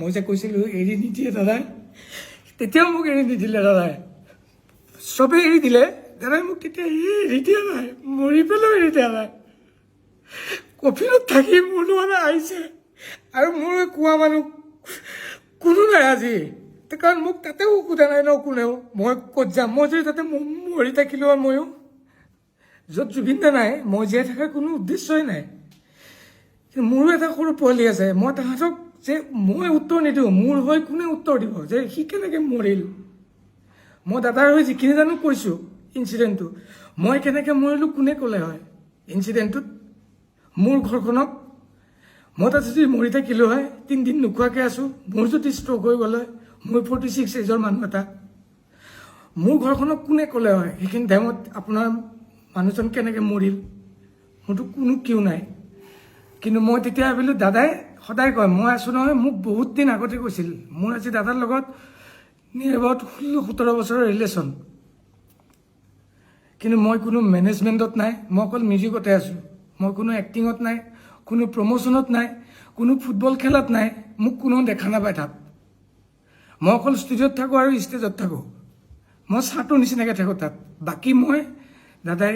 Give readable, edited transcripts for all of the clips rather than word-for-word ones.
মই যে কৈছিলোঁ এৰি নিদিয়ে দাদাই, তেতিয়াও মোক এৰি নিদিলে দাদাই। চবেই এৰি দিলে, দাদাই মোক তেতিয়া এৰি দিয়া নাই, মৰি পেলাইও এৰি দিয়া নাই। কফিনত থাকি মোৰ মানে আহিছে আৰু মোৰ কোৱা মানুহ কোনো নাই আজি, কাৰণ মোক তাতেও সোধা নাই ন কোনেও মই ক'ত যাম। মই যদি তাতে মৰি থাকিলোঁ আৰু ময়ো য'ত জুবিন দা নাই, মই জীয়াই থকাৰ কোনো উদ্দেশ্যই নাই। কিন্তু মোৰো এটা সৰু পোৱালি আছে, মই তাহাঁতক যে মই উত্তৰ নিদিওঁ, মোৰ হৈ কোনে উত্তৰ দিব যে সি কেনেকৈ মৰিল। মই দাদাৰ হৈ যিখিনি জানো কৈছোঁ ইনচিডেণ্টটো, মই কেনেকৈ মৰিলোঁ কোনে ক'লে হয় ইনচিডেণ্টটোত। মোৰ ঘৰখনক মই তাত যদি মৰি থাকিলোঁ হয়, 3 দিন নোখোৱাকৈ আছোঁ, মোৰ যদি ষ্ট্ৰক হৈ গ'লে, মই 46 এজৰ মানুহ এটা, মোৰ ঘৰখনক কোনে ক'লে হয় সেইখিনি টাইমত আপোনাৰ মানুহজন কেনেকৈ মৰিল, মোৰতো কোনো কিয় নাই। কিন্তু মই তেতিয়া ভাবিলোঁ, দাদাই সদায় কয় মই আছোঁ নহয়, মোক বহুত দিন আগতে কৈছিল। মোৰ আজি দাদাৰ লগত নিয়েৰ এবাউট 16-17 বছৰৰ ৰিলেশ্যন, কিন্তু মই কোনো মেনেজমেণ্টত নাই, মই অকল মিউজিকতে আছোঁ। মই কোনো এক্টিঙত নাই, কোনো প্ৰমোশ্যনত নাই, কোনো ফুটবল খেলত নাই, মোক কোনো দেখা নাপায় তাত। মই অকল ষ্টুডিঅ'ত থাকোঁ আৰু ষ্টেজত থাকোঁ, মই চাহটোৰ নিচিনাকৈ থাকোঁ তাত। বাকী মই দাদাই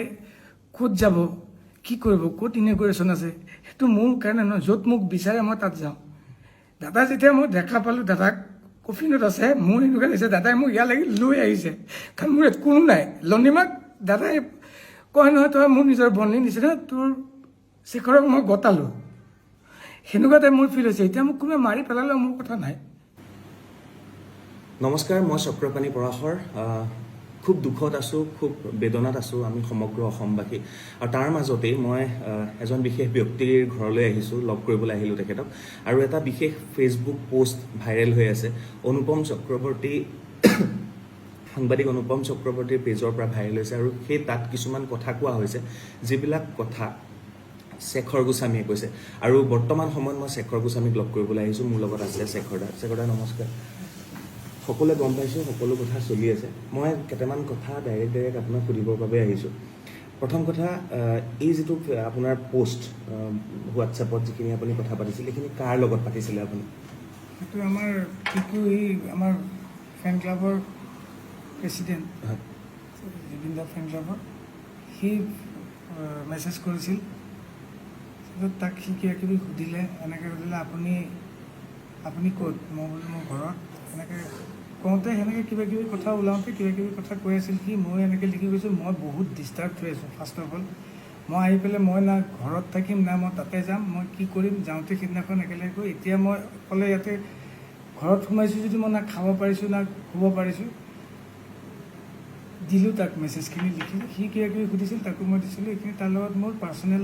ক'ত যাব, কি কৰিব, ক'ত ইনগ্ৰেশ্যন আছে, সেইটো মোৰ কাৰণে নহয়। য'ত মোক বিচাৰে মই তাত যাওঁ। দাদা যেতিয়া মই দেখা পালোঁ, দাদাক কফিনত আছে, মোৰ এনেকুৱা লাগিছে দাদাই মোক ইয়ালৈকে লৈ আহিছে, কাৰণ মোৰ ইয়াত কোনো নাই। লণ্ডিমাক দাদাই কয় নহয়, তই মোৰ নিজৰ বন্ধুৰ নিচিনা, তোৰ শেখৰক মই গতালোঁ, সেনেকুৱা টাইপ মোৰ ফিল হৈছে। এতিয়া মোক কোনোবাই মাৰি পেলালেও মোৰ কথা নাই। নমস্কাৰ, মই চক্ৰপাণি পৰাশৰ। খুব দুখত আছোঁ, খুব বেদনাত আছোঁ আমি সমগ্ৰ অসমবাসী। আৰু তাৰ মাজতেই মই এজন বিশেষ ব্যক্তিৰ ঘৰলৈ আহিছোঁ, লগ কৰিবলৈ আহিলোঁ তেখেতক। আৰু এটা বিশেষ ফেচবুক পোষ্ট ভাইৰেল হৈ আছে, অনুপম চক্ৰৱৰ্তী সাংবাদিক অনুপম চক্ৰৱৰ্তীৰ পেজৰ পৰা ভাইৰেল হৈছে। আৰু সেই তাত কিছুমান কথা কোৱা হৈছে, যিবিলাক কথা শেখৰ গোস্বামীয়ে কৈছে। আৰু বৰ্তমান সময়ত মই শেখৰ গোস্বামীক লগ কৰিবলৈ আহিছোঁ। মোৰ লগত আছে শেখৰ দা। শেখৰ দা নমস্কাৰ। সকলোৱে গম পাইছোঁ, সকলো কথা চলি আছে। মই কেইটামান কথা ডাইৰেক্ট আপোনাক সুধিবৰ বাবে আহিছোঁ। প্ৰথম কথা, এই যিটো আপোনাৰ পোষ্ট হোৱাটছএপত যিখিনি আপুনি কথা পাতিছিল, এইখিনি কাৰ লগত পাতিছিলে আপুনি? সেইটো আমাৰ আমাৰ ফেন ক্লাবৰ প্ৰেচিডেণ্ট জুবিন দা ফেন ক্লাবৰ, সি মেছেজ কৰিছিল। তাক সি কিবা কিবি সুধিলে, এনেকৈ সুধিলে আপুনি ক'ত, মই বোলো মোৰ ঘৰত। এনেকৈ কওঁতে সেনেকৈ কিবা কিবি কথা ওলাওঁতে কিবা কিবি কথা কৈ আছিল সি। মই এনেকৈ লিখি গৈছোঁ, মই বহুত ডিষ্টাৰ্ব হৈ আছোঁ। ফাৰ্ষ্ট অফ অল মই আহি পেলাই মই না ঘৰত থাকিম না মই তাতে যাম, মই কি কৰিম। যাওঁতে সিদিনাখন একেলগে গৈ, এতিয়া মই অকলে ইয়াতে ঘৰত সোমাইছোঁ যদি মই না খাব পাৰিছোঁ না শুব পাৰিছোঁ। দিলোঁ তাক মেছেজখিনি লিখি, সি কিবা কিবি সুধিছিল তাকো মই দিছিলোঁ। এইখিনি তাৰ লগত মোৰ পাৰ্চনেল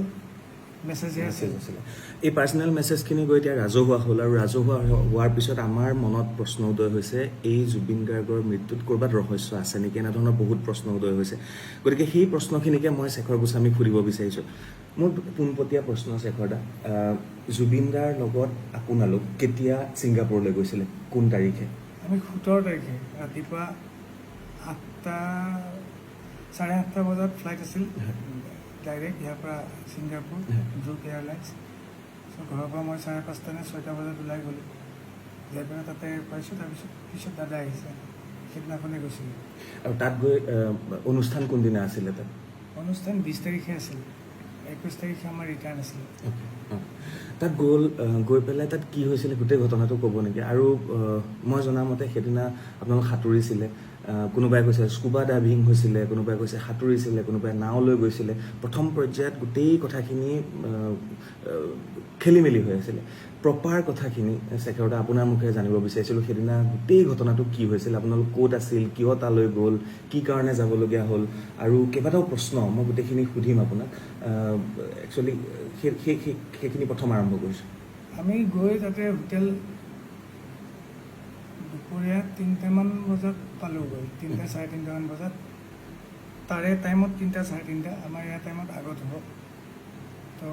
মেছেজহে আছিলে। এই পাৰ্চনেল মেছেজখিনি গৈ এতিয়া ৰাজহুৱা হ'ল, আৰু ৰাজহুৱা হোৱাৰ পিছত আমাৰ মনত প্ৰশ্ন উদয় হৈছে, এই জুবিন গাৰ্গৰ মৃত্যুত ক'ৰবাত ৰহস্য আছে নেকি, এনেধৰণৰ বহুত প্ৰশ্ন উদয় হৈছে। গতিকে সেই প্ৰশ্নখিনিকে মই শেখৰ গোস্বামীক সুধিব বিচাৰিছোঁ। মোৰ পোনপটীয়া প্ৰশ্ন শেখৰ দা, জুবিন দাৰ লগত আপোনালোক কেতিয়া ছিংগাপুৰলৈ গৈছিলে, কোন তাৰিখে? আমি 17 তাৰিখে ৰাতিপুৱা 8:30 বজাত ফ্লাইট আছিল ডাইৰেক্ট ইয়াৰ পৰা ছিংগাপুৰ, জুক এয়াৰলাইন্স। ঘৰৰ পৰা মই 5:30 নে 6টা বজাত ওলাই গ'লোঁ, যাই পেলাই তাতে পাইছোঁ। তাৰপিছত দাদা আহিছে, সেইদিনাখনে গৈছিলোঁ। আৰু তাত গৈ অনুষ্ঠান কোনদিনা আছিলে? তাত অনুষ্ঠান 20 তাৰিখে আছিল, 21 তাৰিখে আমাৰ ৰিটাৰ্ণ আছিলে। তাত গৈ পেলাই তাত কি হৈছিলে গোটেই ঘটনাটো ক'ব নেকি? আৰু মই জনামতে সেইদিনা আপোনালোক সাঁতুৰিছিলে, কোনোবাই কৈছে স্কুবা ডাইভিং হৈছিলে, কোনোবাই কৈছে সাঁতুৰিছিলে, কোনোবাই নাও লৈ গৈছিলে। প্ৰথম পৰ্যায়ত গোটেই কথাখিনি খেলি মেলি হৈ আছিলে। প্ৰপাৰ কথাখিনি শেখৰ দা আপোনাৰ মুখেৰে জানিব বিচাৰিছিলোঁ, সেইদিনা গোটেই ঘটনাটো কি হৈছিল, আপোনালোক ক'ত আছিল, কিয় তালৈ গ'ল, কি কাৰণে যাবলগীয়া হ'ল, আৰু কেইবাটাও প্ৰশ্ন মই গোটেইখিনি সুধিম আপোনাক। একচুৱেলি সেইখিনি প্ৰথম আৰম্ভ কৰিছোঁ। আমি গৈ তাতে হোটেল দুপৰীয়া 3টামান বজাত পালোঁগৈ, 3টা 3:30মান বজাত। তাৰে টাইমত 3টা 3:30, আমাৰ ইয়াৰ টাইমত আগত হ'ব। তো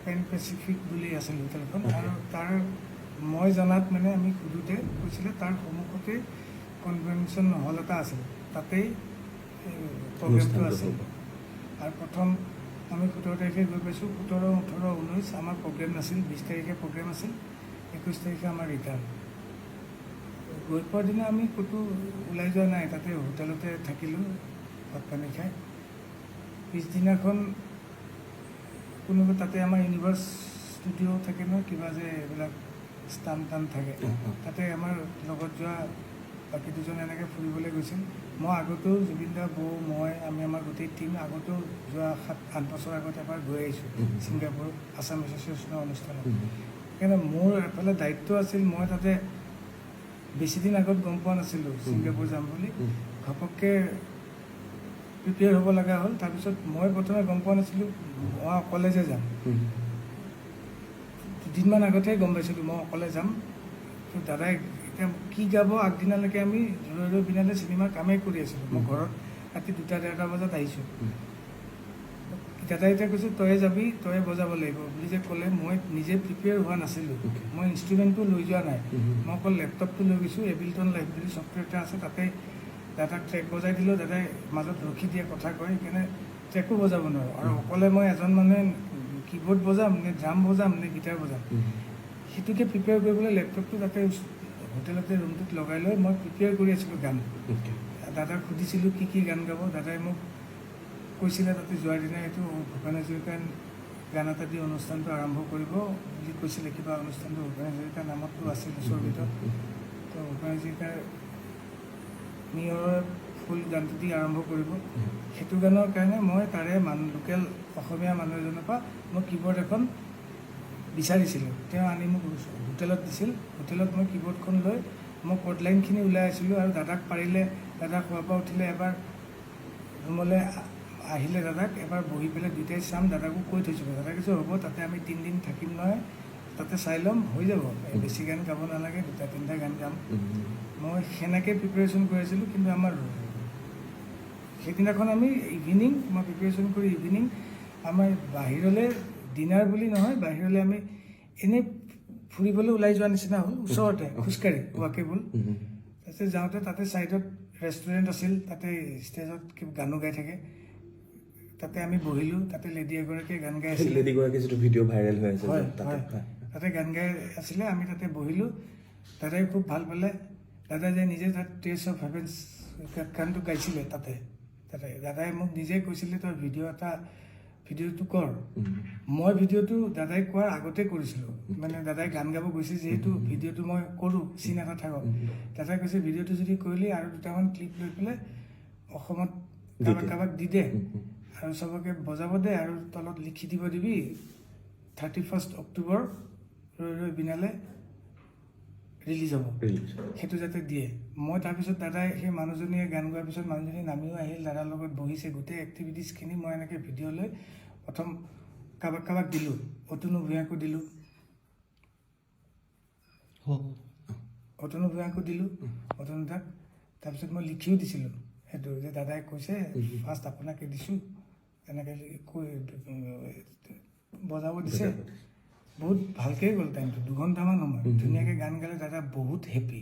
পেন পেচিফিক বুলি আছিল হোটেলখন। আৰু তাৰ মই জনাত মানে আমি সোধোতে কৈছিলে তাৰ সন্মুখতে কনভেনশ্যন হল এটা আছিল, তাতেই প্ৰগ্ৰেমটো আছিল। আৰু প্ৰথম আমি 17 তাৰিখে গৈ পাইছোঁ, 17, 18, 19 আমাৰ প্ৰগ্ৰেম নাছিল, 20 তাৰিখে প্ৰগ্ৰেম আছিল। 21 তাৰিখে আমাৰ ৰিটাৰ্ণ। গৈ পোৱাৰ দিনা আমি ক'তো ওলাই যোৱা নাই, তাতে হোটেলতে থাকিলোঁ ভাত পানী খাই। পিছদিনাখন কোনোবা তাতে আমাৰ ইউনিভাৰ্ছ ষ্টুডিঅ' থাকে নহয়, কিবা যে এইবিলাক স্থান থাকে, তাতে আমাৰ লগত যোৱা বাকী দুজন এনেকৈ ফুৰিবলৈ গৈছিল। মই আগতেও জুবিন দা, বৌ, আমি আমাৰ গোটেই টীম আগতেও যোৱা 7-8 বছৰ আগত এবাৰ গৈ আহিছোঁ ছিংগাপুৰ আছাম এছ'চিয়েশ্যনৰ অনুষ্ঠানত। সেইকাৰণে মোৰ এফালে দায়িত্ব আছিল, মই তাতে বেছিদিন আগত গম পোৱা নাছিলোঁ ছিংগাপুৰ যাম বুলি। ঘপককৈ প্ৰিপেয়াৰ হ'ব লগা হ'ল। তাৰপিছত মই প্ৰথমে গম পোৱা নাছিলোঁ মই অকলে যে যাম। দুদিনমান আগতেই গম পাইছিলোঁ মই অকলে যাম। তো দাদাই এতিয়া কি গাব আগদিনালৈকে আমি ৰৈ বিনালে চিনেমাৰ কামেই কৰি আছিলোঁ। মই ঘৰত ৰাতি 2-1:30 বজাত আহিছোঁ। দাদাই এতিয়া কৈছে তয়ে যাবি, তয়ে বজাব লাগিব বুলি যে ক'লে, মই নিজে প্ৰিপেয়াৰ হোৱা নাছিলোঁ। মই ইনষ্ট্ৰুমেণ্টটো লৈ যোৱা নাই, মই অকল লেপটপটো লৈ গৈছোঁ। এবিলটন লাইভ বুলি ছফ্টৱেৰ এটা আছে, তাতে দাদাক ট্ৰেক বজাই দিলোঁ। দাদাই মাজত ৰখি দিয়ে, কথা কয়, সেইকাৰণে ট্ৰেকো বজাব নোৱাৰোঁ। আৰু অকলে মই এজন মানুহে কীবৰ্ড বজাম নে ড্ৰাম বজাম নে গীটাৰ বজাম, সেইটোকে প্ৰিপেয়াৰ কৰিবলৈ লেপটপটো তাতে হোটেলতে ৰুমটোত লগাই লৈ মই প্ৰিপেয়াৰ কৰি আছিলোঁ গান। দাদাক সুধিছিলোঁ কি গান গাব। দাদাই মোক কৈছিলে তাতে যোৱাৰ দিনা এইটো ভূপেন হাজৰিকাৰ গান এটা দি অনুষ্ঠানটো আৰম্ভ কৰিব বুলি কৈছিলে। কিবা অনুষ্ঠানটো ভূপেন হাজৰিকাৰ নামতো আছিল ওচৰ ভিতৰত। তো ভূপেন হাজৰিকাৰ নিয়ৰৰ ফুল গানটো দি আৰম্ভ কৰিব। সেইটো গানৰ কাৰণে মই তাৰে লোকেল অসমীয়া মানুহ এজনৰ পৰা মই কীবৰ্ড এখন বিচাৰিছিলোঁ। তেওঁ আনি মোক হোটেলত দিছিল। হোটেলত মই কীবৰ্ডখন লৈ মই কৰ্ডলাইনখিনি ওলাই আছিলোঁ। আৰু দাদাক পাৰিলে, দাদাক খোৱাৰ পৰা উঠিলে এবাৰ ৰুমলৈ আহিলে, দাদাক এবাৰ বহি পেলাই দুয়োটাই চাম, দাদাকো কৈ থৈছিলোঁ। দাদাক কৈছে হ'ব, তাতে আমি 3 দিন থাকিম নহয়, তাতে চাই ল'ম, হৈ যাব, বেছি গান গাব নালাগে, 2-3টা গান গাম। মই সেনেকৈ প্ৰিপেৰেশ্যন কৰি আছিলোঁ। কিন্তু আমাৰ সেইদিনাখন আমি ইভিনিং, মই প্ৰিপেৰেশ্যন কৰি ইভিনিং আমাৰ বাহিৰলৈ ডিনাৰ বুলি নহয়, বাহিৰলৈ আমি এনেই ফুৰিবলৈ ওলাই যোৱা নিচিনা হ'ল, ওচৰতে খোজকাঢ়ি ৱাকেবল। তাৰপিছত যাওঁতে তাতে ছাইডত ৰেষ্টুৰেণ্ট আছিল, তাতে ষ্টেজত গানো গাই থাকে, তাতে আমি বহিলোঁ। তাতে লেডি এগৰাকীয়ে গান গাই আছিলে, লেডিগৰাকী যিটো ভিডিঅ' ভাইৰেল হৈ আছে, তাতে গান গাই আছিলে, আমি তাতে বহিলোঁ। দাদাই খুব ভাল পালে। দাদাই যে নিজে তাত টেষ্ট অফ হেভেন্স গানটো গাইছিলে তাতে দাদাই মোক নিজে কৈছিলে তই ভিডিঅ'টো কৰ। মই ভিডিঅ'টো দাদাই কোৱাৰ আগতে কৰিছিলোঁ, মানে দাদাই গান গাব গৈছে যিহেতু ভিডিঅ'টো মই কৰোঁ, চিন এটা থাকক। দাদাই কৈছে ভিডিঅ'টো যদি কৰিলি আৰু 2টামান ক্লিপ লৈ পেলাই অসমত কাৰোবাক দি দে আৰু চবকে বজাব দে, আৰু তলত লিখি দিব দিবি 31 অক্টোবৰ ৰৈ বিনালে ৰিলিজ হ'ব, সেইটো যাতে দিয়ে। মই তাৰপিছত দাদাই সেই মানুহজনীয়ে গান গোৱাৰ পিছত মানুহজনী নামিও আহিল, দাদাৰ লগত বহিছে, গোটেই এক্টিভিটিছখিনি মই এনেকৈ ভিডিঅ' লৈ প্ৰথম কাৰোবাক দিলোঁ, অতনু ভূঞাকো দিলোঁ, অতনু দাক। তাৰপিছত মই লিখিও দিছিলোঁ সেইটো, যে দাদাই কৈছে ফাৰ্ষ্ট আপোনাকে দিছোঁ, এনেকৈ কৈ বজাব দিছে। বহুত ভালকৈ গ'ল টাইমটো, 2 ঘণ্টামান সময় ধুনীয়াকৈ গান গালে। দাদা বহুত হেপী।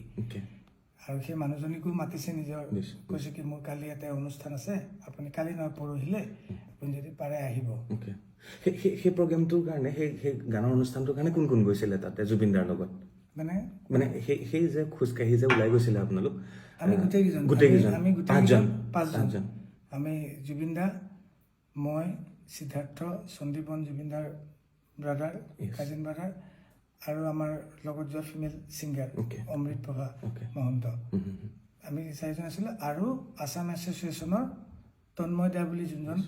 আৰু সেই মানুহজনীকো মাতিছে নিজৰ, কৈছে কি মোৰ কালি এটা অনুষ্ঠান আছে, আপুনি কালি নহয় পৰহিলে আপুনি যদি পাৰে আহিব। সেই প্ৰগ্ৰেমটোৰ কাৰণে, সেই গানৰ অনুষ্ঠানটোৰ কাৰণে কোন কোন গৈছিলে তাতে জুবিন দাৰ লগত? মানে সেই যে খোজকাঢ়ি যে ওলাই গৈছিলে আপোনালোক? আমি গোটেইকেইজন, আমি 5জন। আমি জুবিন দা, মই, সিদ্ধাৰ্থ, সন্দীপন, জুবিন দাৰ ব্ৰাদাৰ, কাজিন ব্ৰাদাৰ, আৰু আমাৰ লগত যোৱা ফিমেল ছিংগাৰ অমৃত প্ৰভা মহন্ত, আমি 4জন আছিলোঁ। আৰু আছাম এছ'চিয়েশ্যনৰ তন্ময় দা বুলি যোনজন,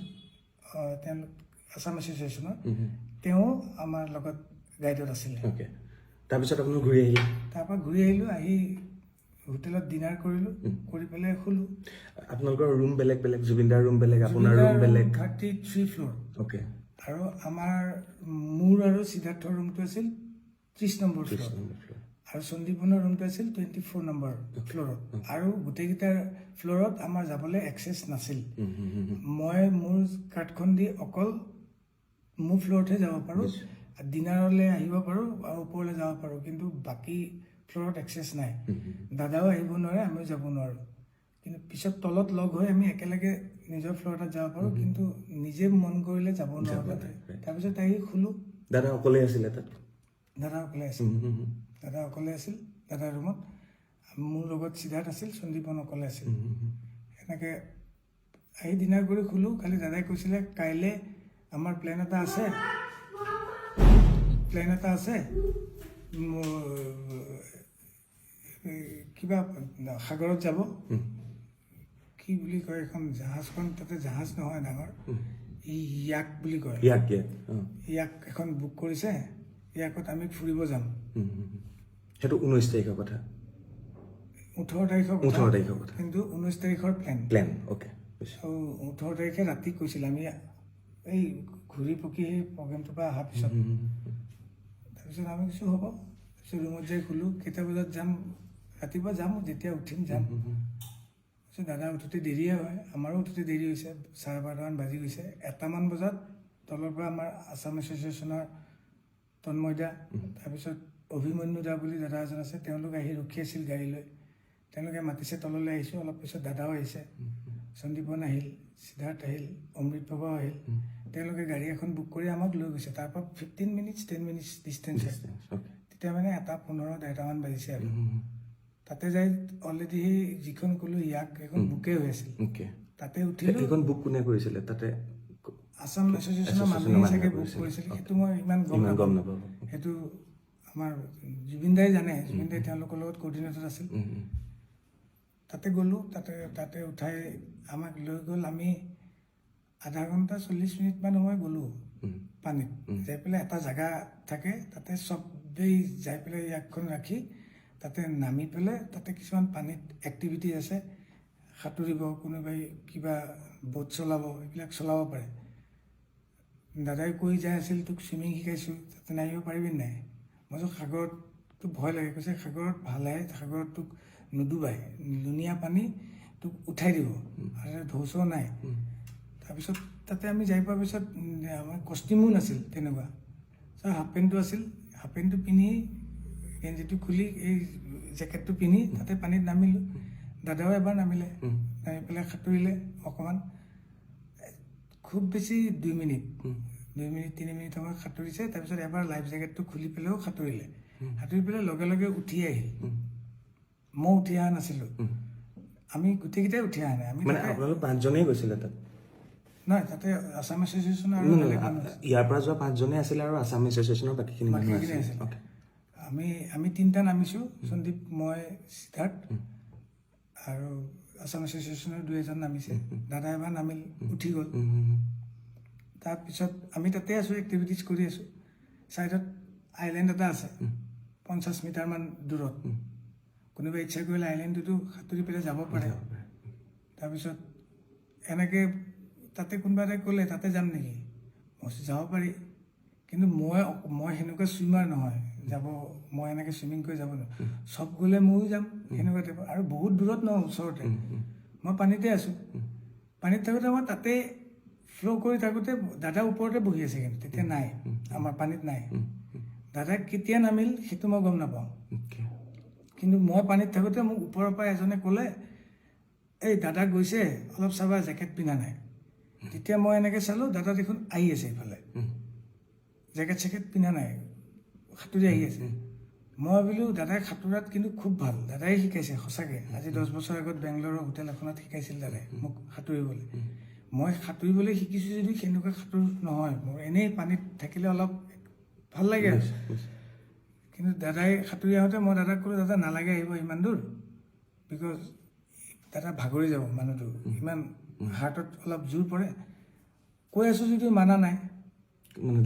তেওঁ আছাম এছ'চিয়েশ্যনৰ, তেওঁ আমাৰ লগত গাইডত আছিলে। তাৰপিছত আপোনালোক ঘূৰি আহিলে? তাৰপৰা ঘূৰি আহিলোঁ, আহি হোটেলত ডিনাৰ কৰিলোঁ, কৰি পেলাই শুলোঁ। আপোনালোকৰ ৰুম বেলেগ বেলেগ, জুবিনদাৰ ৰুম বেলেগ, আপোনাৰ ৰুম বেলেগ? 33 ফ্ল'ৰ। আৰু আমাৰ মোৰ আৰু সিদ্ধাৰ্থৰ ৰুমটো আছিল 30 নম্বৰ ফ্ল'ৰ, আৰু সন্দীপনৰ ৰুমটো আছিল 24 নম্বৰ ফ্ল'ৰত। আৰু গোটেইকেইটা ফ্ল'ৰত আমাৰ যাবলৈ এক্সেছ নাছিল। মই মোৰ কাৰ্ডখন দি অকল মোৰ ফ্ল'ৰতহে যাব পাৰোঁ, ডিনাৰলৈ আহিব পাৰোঁ আৰু ওপৰলৈ যাব পাৰোঁ, কিন্তু বাকী ফ্ল'ৰত এক্সেছ নাই। দাদাও আহিব নোৱাৰে, আমিও যাব নোৱাৰোঁ। কিন্তু পিছত তলত লগ হৈ আমি একেলগে নিজৰ ফ্ল'ৰ এটাত যাব পাৰোঁ, কিন্তু নিজে মন কৰিলে যাব নোৱাৰোঁ তাতে। তাৰপিছত আহি শুলোঁ। দাদা অকলে আছিলে তাত? দাদা অকলে আছিল। দাদা অকলে আছিল দাদাৰ ৰুমত। মোৰ লগত সিদ্ধাৰ্থ আছিল, সন্দীপন অকলে আছিল। এনেকৈ আহি ডিনাৰ কৰি শুলোঁ। খালি দাদাই কৈছিলে কাইলৈ আমাৰ প্লেন এটা আছে, কিবা সাগৰত যাব। কি বুলি কয় এখন জাহাজখন, তাতে জাহাজ নহয় ডাঙৰ, ইয়াক বুলি কয়, ইয়াক এখন বুক কৰিছে। ইয়াকত আমি ফুৰিব যাম। সেইটো 19 তাৰিখৰ কথা, 18 তাৰিখৰ 18 তাৰিখৰ কথা, কিন্তু 19 তাৰিখৰ প্লেন। অ'কে। 18 তাৰিখে ৰাতি কৈছিল। আমি এই ঘূৰি পকি সেই প্ৰগ্ৰেমটোৰ পৰা অহাৰ পিছত তাৰপিছত আমি কিছু হ'ব। তাৰপিছত ৰুমত যাই শুলোঁ। কেইটা বজাত যাম, ৰাতিপুৱা যাম, যেতিয়া উঠিম যাম। তাৰপিছত দাদা উঠোতে দেৰিয়ে হয়, আমাৰো উঠোতে দেৰি হৈছে। 12:30মান বাজি গৈছে। 1টামান বজাত তলৰ পৰা আমাৰ আছাম এছ'চিয়েশ্যনৰ তন্ময়দা, তাৰপিছত অভিমন্যু দা বুলি দাদা এজন আছে, তেওঁলোক আহি ৰখি আছিল গাড়ী লৈ। তেওঁলোকে মাতিছে, তললৈ আহিছোঁ। অলপ পিছত দাদাও আহিছে, সন্দীপন আহিল, সিদ্ধাৰ্থ আহিল, অমৃত বাবাও আহিল। তেওঁলোকে গাড়ী এখন বুক কৰি আমাক লৈ গৈছে। তাৰপৰা 10 মিনিটছ ডিষ্টেঞ্চ আছে। তেতিয়া মানে 1:15, 1:30মান বাজিছে আৰু। তাতে যাই অলৰেডি সেই যিখন ক'লোঁ ইয়াক, এখন বুকে হৈ আছিল। তাতে উঠিলোঁ। এইখন বুক কোনে কৰিছিলে তাতে? আছাম এছ'চিয়েশ্যনৰ মানুহে চাগে বুক কৰিছিল, সেইটো মই ইমান গম নাপাওঁ। সেইটো আমাৰ জুবিন দাই জানে, জুবিন দাই তেওঁলোকৰ লগত কোঅৰ্ডিনেটৰ আছিল। তাতে গ'লোঁ। তাতে উঠাই আমাক লৈ গ'ল। আমি আধা ঘণ্টা 40 মিনিটমান সময় গ'লোঁ পানীত। যাই পেলাই এটা জেগা থাকে, তাতে চবেই যাই পেলাই ইয়াকখন ৰাখি তাতে নামি পেলাই, তাতে কিছুমান পানীত এক্টিভিটি আছে। সাঁতুৰিব, কোনোবাই কিবা ব'ট চলাব, এইবিলাক চলাব পাৰে। দাদাই কৈ যাই আছিল, তোক চুইমিং শিকাইছোঁ, তাতে নামিব পাৰিবি নাই? মই কৈছোঁ সাগৰততো ভয় লাগে। কৈছে সাগৰত ভালহে, সাগৰত তোক নুডুবাই, লুণীয়া পানী তোক উঠাই দিব, আৰু ঢৌ চৌ নাই। তাৰপিছত তাতে আমি যাই পোৱাৰ পিছত আমাৰ কষ্টিউমো নাছিল তেনেকুৱা। হাফ পেণ্টটো আছিল, হাফ পেণ্টটো পিন্ধি গেঞ্জিটো খুলি এই জেকেটটো পিন্ধি তাতে পানীত নামিলোঁ। দাদাও এবাৰ নামিলে, নামি পেলাই সাঁতুৰিলে অকণমান, খুব বেছি 2 মিনিট 3 মিনিট সময় সাঁতুৰিছে। তাৰপিছত এবাৰ লাইফ জেকেটটো খুলি পেলাইও সাঁতুৰিলে। সাঁতুৰি পেলাই লগে লগে উঠি আহিল। মই উঠি অহা নাছিলোঁ, আমি গোটেইকেইটাই উঠি অহা নাই। আমি আপোনালোক 5জনেই গৈছিলে তাত? নহয়, তাতে আছাম এছ'চিয়েশ্যন আৰু ইয়াৰ পৰা যোৱা 5জনেই আছিলে, আৰু আছাম এছ'চিয়েশ্যনৰ বাকীখিনি মানুহ আছিল। আমি 3টা নামিছোঁ, সন্দীপ, মই, সিদ্ধাৰ্থ, আৰু আছাম এছ'চিয়েশ্যনৰ 2 এজন নামিছে। দাদা এবাৰ নামিল, উঠি গ'ল। তাৰপিছত আমি তাতে আছোঁ, এক্টিভিটিজ কৰি আছোঁ। ছাইডত আইলেণ্ড এটা আছে 50 মিটাৰমান দূৰত। কোনোবাই ইচ্ছা কৰিলে আইলেণ্ডটোতো সাঁতুৰি পেলাই যাব পাৰে। তাৰপিছত এনেকৈ তাতে কোনোবা এটাই ক'লে তাতে যাম নেকি? মই যাব পাৰি, কিন্তু মই সেনেকুৱা চুইমাৰ নহয়, মই এনেকৈ চুইমিং কৰি যাব নোৱাৰোঁ। চব গ'লে ময়ো যাম, সেনেকুৱা টাইপৰ। আৰু বহুত দূৰত নহয়, ওচৰতে। মই পানীতে আছোঁ। পানীত থাকোঁতে মই তাতে ফ্ল' কৰি থাকোঁতে দাদা ওপৰতে বহি আছে, কিন্তু তেতিয়া নাই, আমাৰ পানীত নাই। দাদা কেতিয়া নামিল সেইটো মই গম নাপাওঁ, কিন্তু মই পানীত থাকোঁতে মোক ওপৰৰ পৰা এজনে ক'লে, এই দাদা গৈছে, অলপ চাবা, জেকেট পিন্ধা নাই। তেতিয়া মই এনেকৈ চালোঁ, দাদা দেখোন আহি আছে এইফালে, জেকেট চেকেট পিন্ধা নাই, সাঁতুৰি আহি আছে। মই ভাবিলোঁ দাদাই সাঁতোৰাত কিন্তু খুব ভাল, দাদাই শিকাইছে সঁচাকৈ। আজি 10 বছৰ আগত বেংগলোৰৰ হোটেল এখনত শিকাইছিল দাদাই মোক সাঁতুৰিবলৈ। মই সাঁতুৰিবলৈ শিকিছোঁ যদিও সেনেকুৱা সাঁতোৰ নহয় মোৰ, এনেই পানীত থাকিলে অলপ ভাল লাগে আৰু। কিন্তু দাদাই সাঁতুৰি আহোঁতে মই দাদাক ক'লোঁ, দাদা নালাগে আহিব ইমান দূৰ, বিকজ দাদা ভাগৰি যাব মানুহটো, ইমান হাৰ্টত অলপ জোৰ পৰে। কৈ আছোঁ যদিও মানা নাই,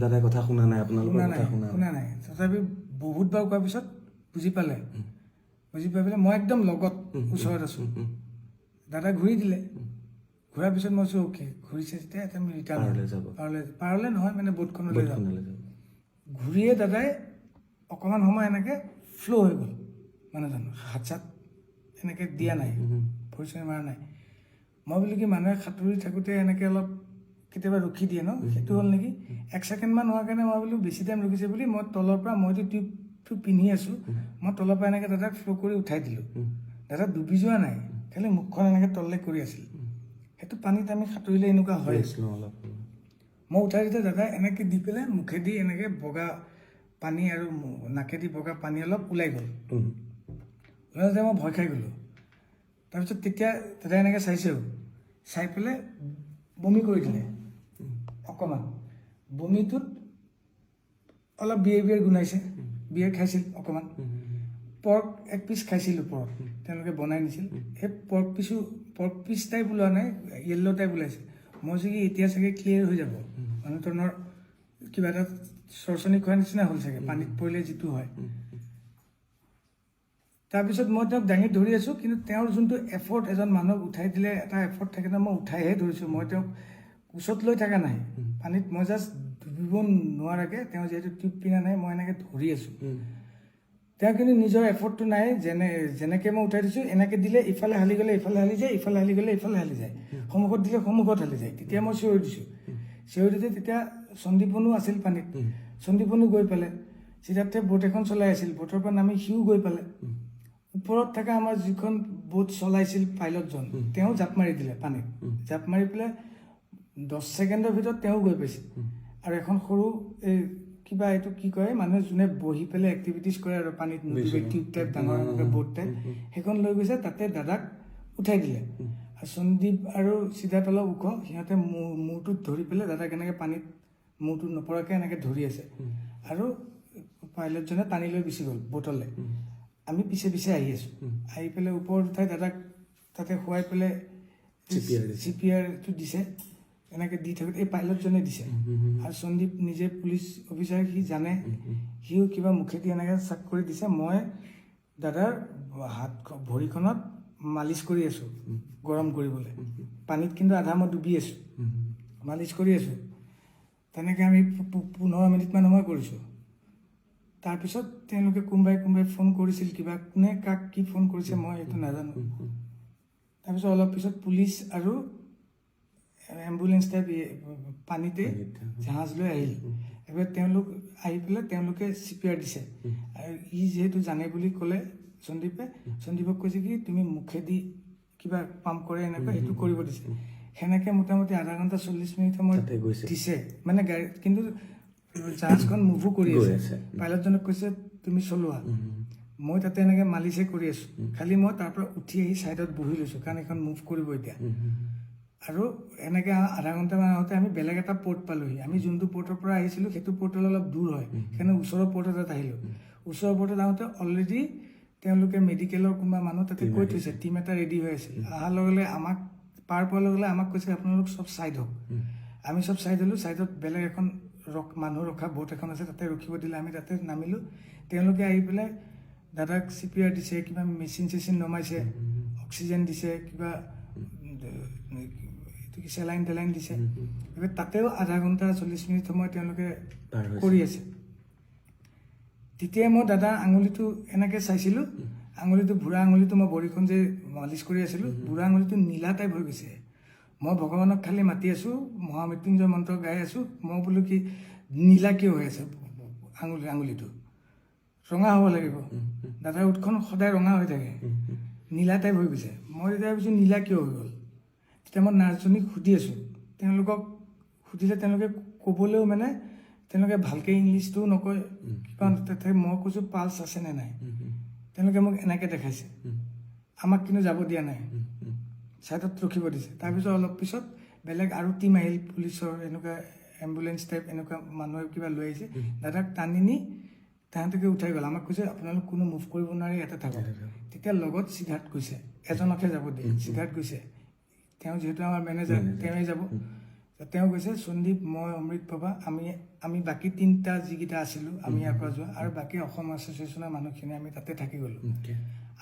দাদাই কথা শুনা নাই, আপোনালোকৰ কথা শুনা নাই। তথাপি বহুতবাৰ কোৱাৰ পিছত বুজি পালে। বুজি পাই পেলাই মই একদম লগত ওচৰত আছোঁ। দাদা ঘূৰি দিলে। ঘূৰাৰ পিছত মই কৈছোঁ অ'কে, ঘূৰিছে যেতিয়া এতিয়া আমি ৰিটাৰ্ণ পাৰলে নহয়, মানে বোটখনলৈ যাম। ঘূৰিয়ে দাদাই অকণমান সময় এনেকৈ ফ্ল' হৈ গ'ল, মানুহজন হাত চাত এনেকৈ দিয়া নাই, ভৰি চৰি মাৰা নাই। মই বোলো কি, মানুহে সাঁতুৰি থাকোঁতে এনেকৈ অলপ কেতিয়াবা ৰখি দিয়ে ন, সেইটো হ'ল নেকি। 1 ছেকেণ্ডমান হোৱাৰ কাৰণে মই বোলো বেছি টাইম ৰখিছে বুলি মই তলৰ পৰা, মইতো টিউবটো পিন্ধি আছোঁ, মই তলৰ পৰা এনেকৈ দাদাক ফ্ল' কৰি উঠাই দিলোঁ। দাদা ডুবি যোৱা নাই, খালি মুখখন এনেকৈ তললৈ কৰি আছিল। সেইটো পানীত আমি সাঁতুৰিলে এনেকুৱা হয়। মই উঠাই দিওঁতে দাদা এনেকৈ দি পেলাই মুখেদি এনেকৈ বগা পানী আৰু নাকেদি বগা পানী অলপ ওলাই গ'ল। উম, ওলাই যাওঁতে মই ভয় খাই গ'লোঁ। তাৰপিছত তেতিয়া দাদাই এনেকৈ চাইছেও, চাই পেলাই বমি কৰি দিলে অকণমান। বমিটোত অলপ বিয়েৰ গোন্ধাইছে, বিয়েৰ খাইছিল অকণমান। পৰ্ক এক পিচ খাইছিল ওপৰত, তেওঁলোকে বনাই নিছিল। সেই পৰ্ক পিচ টাইপ ওলোৱা নাই, য়েল্ল' টাইপ ওলাইছে। মই চাগে এতিয়া চাগে ক্লিয়াৰ হৈ যাব, মানুহ ধৰণৰ কিবা এটা চৰচনি খোৱাৰ নিচিনা হ'ল চাগে, পানীত পৰিলে যিটো হয়। তাৰপিছত মই তেওঁক দাঙি ধৰি আছোঁ, কিন্তু তেওঁৰ যোনটো এফৰ্ট, এজন মানুহক উঠাই দিলে এটা এফৰ্ট থাকে ন, মই উঠাইহে ধৰিছোঁ। মই তেওঁক কোচত লৈ থকা নাই পানীত, মই জাষ্ট ডুবিব নোৱাৰাকৈ, তেওঁ যিহেতু টিউব পিন্ধা নাই, মই এনেকৈ ধৰি আছোঁ। তেওঁ কিন্তু নিজৰ এফৰ্টটো নাই, যেনেকৈ মই উঠাই দিছোঁ এনেকৈ দিলে ইফালে হালি গ'লে ইফালে হালি যায়, ইফালে হালি গ'লে ইফালে হালি যায়, সন্মুখত দিলে সন্মুখত হালি যায়। তেতিয়া মই চিঞৰি দিছোঁ, চিঞৰি দিওঁতে তেতিয়া সন্দীপনো আছিল পানীত। সন্দীপনো গৈ পালে, চিধাতে বোট এখন চলাই আছিল, বোটৰ পৰা নামি সিও গৈ পালে। ওপৰত থকা আমাৰ যিখন বোট চলাইছিল পাইলটজন, তেওঁ জাপ মাৰি দিলে পানীত। জাপ মাৰি পেলাই 10 ছেকেণ্ডৰ ভিতৰত তেওঁ গৈ পাইছে। আৰু এখন সৰু এই কিবা এইটো কি কয়, মানুহে যোনে বহি পেলাই এক্টিভিটিজ কৰে আৰু পানীত নদী টিউব টাইপ ডাঙৰ বোট টাইপ, সেইখন লৈ গৈছে, তাতে দাদাক উঠাই দিলে। আৰু সন্দীপ আৰু সিদ্ধাৰ্থ অলপ ওখ, সিহঁতে মূৰটোত ধৰি পেলাই দাদাক এনেকৈ পানীত মূৰটো নপৰাকৈ এনেকৈ ধৰি আছে। আৰু পাইলটজনে টানি লৈ গুচি গ'ল বোটলৈ। আমি পিছে পিছে আহি আছোঁ, আহি পেলাই ওপৰত উঠাই দাদাক তাতে শুৱাই পেলাই CPRটো দিছে। এনেকৈ দি থাকোঁতে এই পাইলটজনে দিছে। আৰু সন্দীপ নিজে পুলিচ অফিচাৰ, সি জানে, সিও কিবা মুখেদি এনেকৈ চাক কৰি দিছে। মই দাদাৰ ভৰিখনত মালিচ কৰি আছোঁ গৰম কৰিবলৈ, পানীত কিন্তু আধা মই ডুবি আছোঁ, মালিচ কৰি আছোঁ। তেনেকৈ আমি 15 মিনিটমান সময় কৰিছোঁ। তাৰপিছত তেওঁলোকে কোনোবাই ফোন কৰিছিল, কিবা কোনে কাক কি ফোন কৰিছে মই সেইটো নাজানো। তাৰপিছত অলপ পিছত পুলিচ আৰু এম্বুলেঞ্চ টাইপ পানীতে জাহাজ লৈ আহিল। এবাৰ তেওঁলোক আহি পেলাই তেওঁলোকে CPR দিছে। আৰু ই যিহেতু জানে বুলি ক'লে সন্দীপক কৈছে কি তুমি মুখেদি কিবা পাম্প কৰে এনেকুৱা, সেইটো কৰিব দিছে। সেনেকৈ মোটামুটি আধা ঘণ্টা 40 মিনিট সময় দিছে, মানে গাড়ী, কিন্তু জাহাজখন মুভো কৰি আছে। পাইলটজনক কৈছে তুমি চলোৱা, মই তাতে এনেকৈ মালিচে কৰি আছোঁ। খালি মই তাৰ পৰা উঠি আহি ছাইডত বহি লৈছোঁ, কাৰণ এইখন মুভ কৰিব এতিয়া। আৰু এনেকৈ আধা ঘণ্টামান আগতে আমি বেলেগ এটা পৰ্ট পালোঁহি। আমি যোনটো পৰ্টৰ পৰা আহিছিলোঁ সেইটো পৰ্টলৈ অলপ দূৰ হয়, সেইকাৰণে ওচৰৰ পৰ্ট এটাত আহিলোঁ। ওচৰৰ পৰ্টত আহোঁতে অলৰেডি তেওঁলোকে মেডিকেলৰ কোনোবা মানুহ তাতে কৈ থৈছে, টীম এটা ৰেডি হৈ আছে। অহাৰ লগে লগে আমাক পাৰ পোৱাৰ লগে লগে আমাক কৈছে আপোনালোক চব ছাইড হওক। আমি চব ছাইড হ'লোঁ। ছাইডত বেলেগ এখন মানুহ ৰখা বোট এখন আছে, তাতে ৰখিব দিলে। আমি তাতে নামিলোঁ। তেওঁলোকে আহি পেলাই দাদাক CPR দিছে, কিবা মেচিন নমাইছে, অক্সিজেন দিছে, কিবা চেলাইন টেলাইন দিছে। তাতেও আধা ঘণ্টা 40 মিনিট সময় তেওঁলোকে কৰি আছে। তেতিয়াই মই দাদাৰ আঙুলিটো এনেকৈ চাইছিলোঁ, আঙুলিটো বুঢ়া আঙুলিটো মই ভৰিখন যে মালিচ কৰি আছিলোঁ, বুঢ়া আঙুলিটো নীলা টাইপ হৈ গৈছে। মই ভগৱানক খালি মাতি আছোঁ, মহামৃত্যুঞ্জয় মন্ত্ৰ গাই আছোঁ। মই বোলো কি নীলা কিয় হৈ আছে আঙুলিটো, ৰঙা হ'ব লাগিব। দাদাৰ ওঠখন সদায় ৰঙা হৈ থাকে, নীলা টাইপ হৈ গৈছে। মই তেতিয়া ভাবিছোঁ নীলা কিয় হৈ গ'ল। তেতিয়া মই নাৰ্ছজনীক সুধি আছোঁ, তেওঁলোকক সুধিলে তেওঁলোকে ক'বলৈও মানে তেওঁলোকে ভালকৈ ইংলিছটোও নকয়। কিবা তাতে মই কৈছোঁ পালছ আছে নে নাই, তেওঁলোকে মোক এনেকৈ দেখাইছে। আমাক কিন্তু যাব দিয়া নাই, ছাইডত ৰখিব দিছে। তাৰপিছত অলপ পিছত বেলেগ আৰু টীম আহিল, পুলিচৰ এনেকুৱা এম্বুলেঞ্চ টাইপ এনেকুৱা মানুহে কিবা লৈ আহিছে। দাদাক টানি নি তাহাঁতকে উঠাই গ'ল। আমাক কৈছে আপোনালোক কোনো মুভ কৰিব নোৱাৰি, ইয়াতে থাকক। তেতিয়া লগত সিদ্ধাৰ্থ গৈছে, এজনকহে যাব দিয়ে। সিদ্ধাৰ্থ গৈছে, তেওঁ যিহেতু আমাৰ মেনেজাৰ, তেওঁৱে যাব। তেওঁ কৈছে সন্দীপ, মই অমৃত বাবা, আমি বাকী 3টা যিকেইটা আছিলোঁ, আমি ইয়াৰ পৰা যোৱা, আৰু বাকী অসম এছ'চিয়েশ্যনৰ মানুহখিনি আমি তাতে থাকি গ'লোঁ।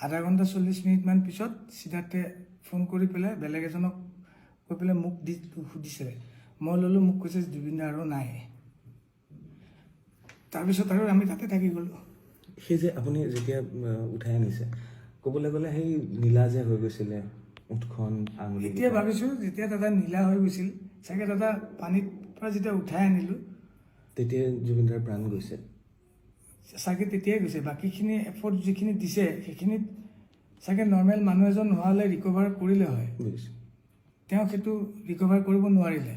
আধা ঘণ্টা 40 মিনিটমান পিছত সিদ্ধাৰ্থে ফোন কৰি পেলাই বেলেগ এজনক কৈ পেলাই মোক সুধিছে। মই ল'লোঁ, মোক কৈছে জুবিন দা আৰু নাই। তাৰপিছত আৰু আমি তাতে থাকি গ'লোঁ। সেই যে আপুনি যেতিয়া উঠাই আনিছে, ক'বলৈ গ'লে সেই নীলা যে হৈ গৈছিলে ওঠখন আঙুলি, এতিয়া ভাবিছোঁ যেতিয়া দাদা নীলা হৈ গৈছিল চাগে, দাদা পানীৰ পৰা যেতিয়া উঠাই আনিলোঁ তেতিয়া জুবিনদাৰ প্ৰাণ গৈছে চাগে, তেতিয়াই গৈছে। বাকীখিনি এফৰ্ট যিখিনি দিছে সেইখিনিত চাগে নৰ্মেল মানুহ এজন নোহোৱালে ৰিকভাৰ কৰিলে হয়। বুজিছোঁ। তেওঁ সেইটো ৰিকভাৰ কৰিব নোৱাৰিলে।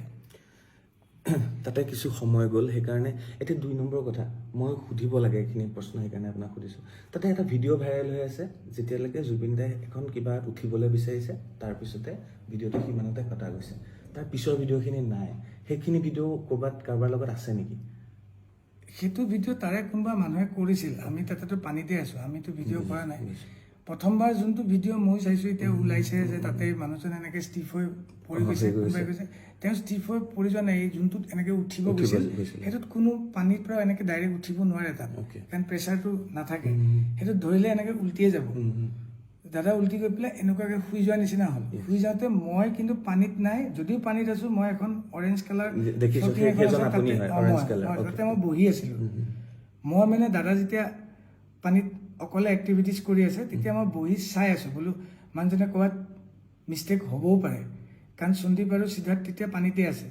তাতে কিছু সময় গ'ল, সেইকাৰণে এতিয়া 2 নম্বৰ কথা মই সুধিব লাগে এইখিনি প্ৰশ্ন, সেইকাৰণে আপোনাক সুধিছোঁ। তাতে এটা ভিডিঅ' ভাইৰেল হৈ আছে, যেতিয়ালৈকে জুবিন দাই এখন কিবা উঠিবলৈ বিচাৰিছে, তাৰপিছতে ভিডিঅ'টো সিমানতে কটা গৈছে। তাৰ পিছৰ ভিডিঅ'খিনি নাই। সেইখিনি ভিডিঅ' ক'ৰবাত কাৰোবাৰ লগত আছে নেকি? সেইটো ভিডিঅ' তাৰে কোনোবা মানুহে কৰিছিল, আমি তাতেতো পানীতে আছোঁ, আমিতো ভিডিঅ' কৰা নাই। প্ৰথমবাৰ যোনটো ভিডিঅ' মই চাইছোঁ এতিয়া ওলাইছে যে তাতে মানুহজন এনেকৈ ষ্টিফ হৈ পৰি গৈছে, কোনোবাই কৈছে তেওঁ ষ্টিফ হৈ পৰি যোৱা নাই, এই যোনটোত এনেকৈ উঠিব গৈছিল সেইটোত কোনো পানীৰ পৰা এনেকৈ ডাইৰেক্ট উঠিব নোৱাৰে তাত, কাৰণ প্ৰেছাৰটো নাথাকে। সেইটোত ধৰিলে এনেকৈ উল্টিয়ে যাব। দাদা উল্টি গৈ পেলাই এনেকুৱাকৈ শুই যোৱাৰ নিচিনা হ'ল। শুই যাওঁতে মই কিন্তু পানীত নাই, যদিও পানীত আছোঁ, মই এখন অৰেঞ্জ কালাৰ তাতে মই বহি আছিলোঁ। মই মানে দাদা যেতিয়া পানীত অকলে এক্টিভিটিজ কৰি আছে তেতিয়া মই বহি চাই আছোঁ, বোলো মানুহজনে ক'ৰবাত মিষ্টেক হ'বও পাৰে, কাৰণ সন্দীপ আৰু সিদ্ধাৰ্থ তেতিয়া পানীতে আছে,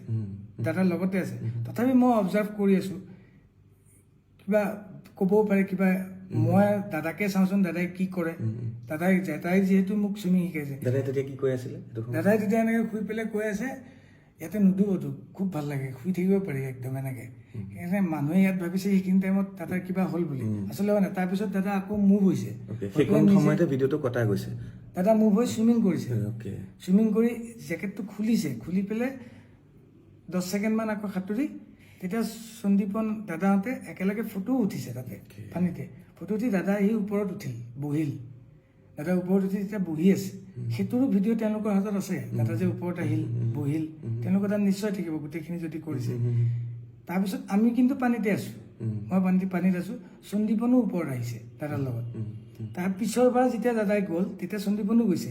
দাদাৰ লগতে আছে। তথাপি মই অবজাৰ্ভ কৰি আছোঁ, কিবা ক'বও পাৰে, কিবা মই দাদাকে চাওঁচোন দাদাই কি কৰে। দাদাই যিহেতু মোক চুইমিং শিকাইছে, দাদাই তেতিয়া কি কৈ আছিলে? দাদাই তেতিয়া এনেকৈ শুই পেলাই কৈ আছে, ইয়াতে নুডুবতো, খুব ভাল লাগে, শুই থাকিব পাৰি একদম এনেকৈ। সেইকাৰণে মানুহে ইয়াত ভাবিছে সেইখিনি টাইমত দাদাৰ কিবা হ'ল বুলি, আচলতে মানে তাৰপিছত দাদা আকৌ মুভ হৈছে, সেইখন সময়তে ভিডিঅ'টো কটা গৈছে। দাদা মুভ হৈ চুইমিং কৰিছে, চুইমিং কৰি জেকেটটো খুলিছে, খুলি পেলাই 10 ছেকেণ্ডমান আকৌ সাঁতুৰি, তেতিয়া সন্দীপন দাদাহঁতে একেলগে ফটো উঠিছে তাতে পানীতে। ফটো উঠি দাদা আহি ওপৰত উঠিল, বহিল, দাদা ওপৰত উঠি তেতিয়া বহি আছে। সেইটোৰো ভিডিঅ' তেওঁলোকৰ হাতত আছে, দাদা যে ওপৰত আহিল বহিল, তেওঁলোকৰ তাত নিশ্চয় থাকিব গোটেইখিনি যদি কৰিছে। তাৰপিছত আমি কিন্তু পানীতে আছোঁ, মই পানীত আছোঁ, সন্দীপনো ওপৰত আহিছে দাদাৰ লগত। তাৰ পিছৰবাৰ যেতিয়া দাদাই গ'ল তেতিয়া সন্দীপনো গৈছে,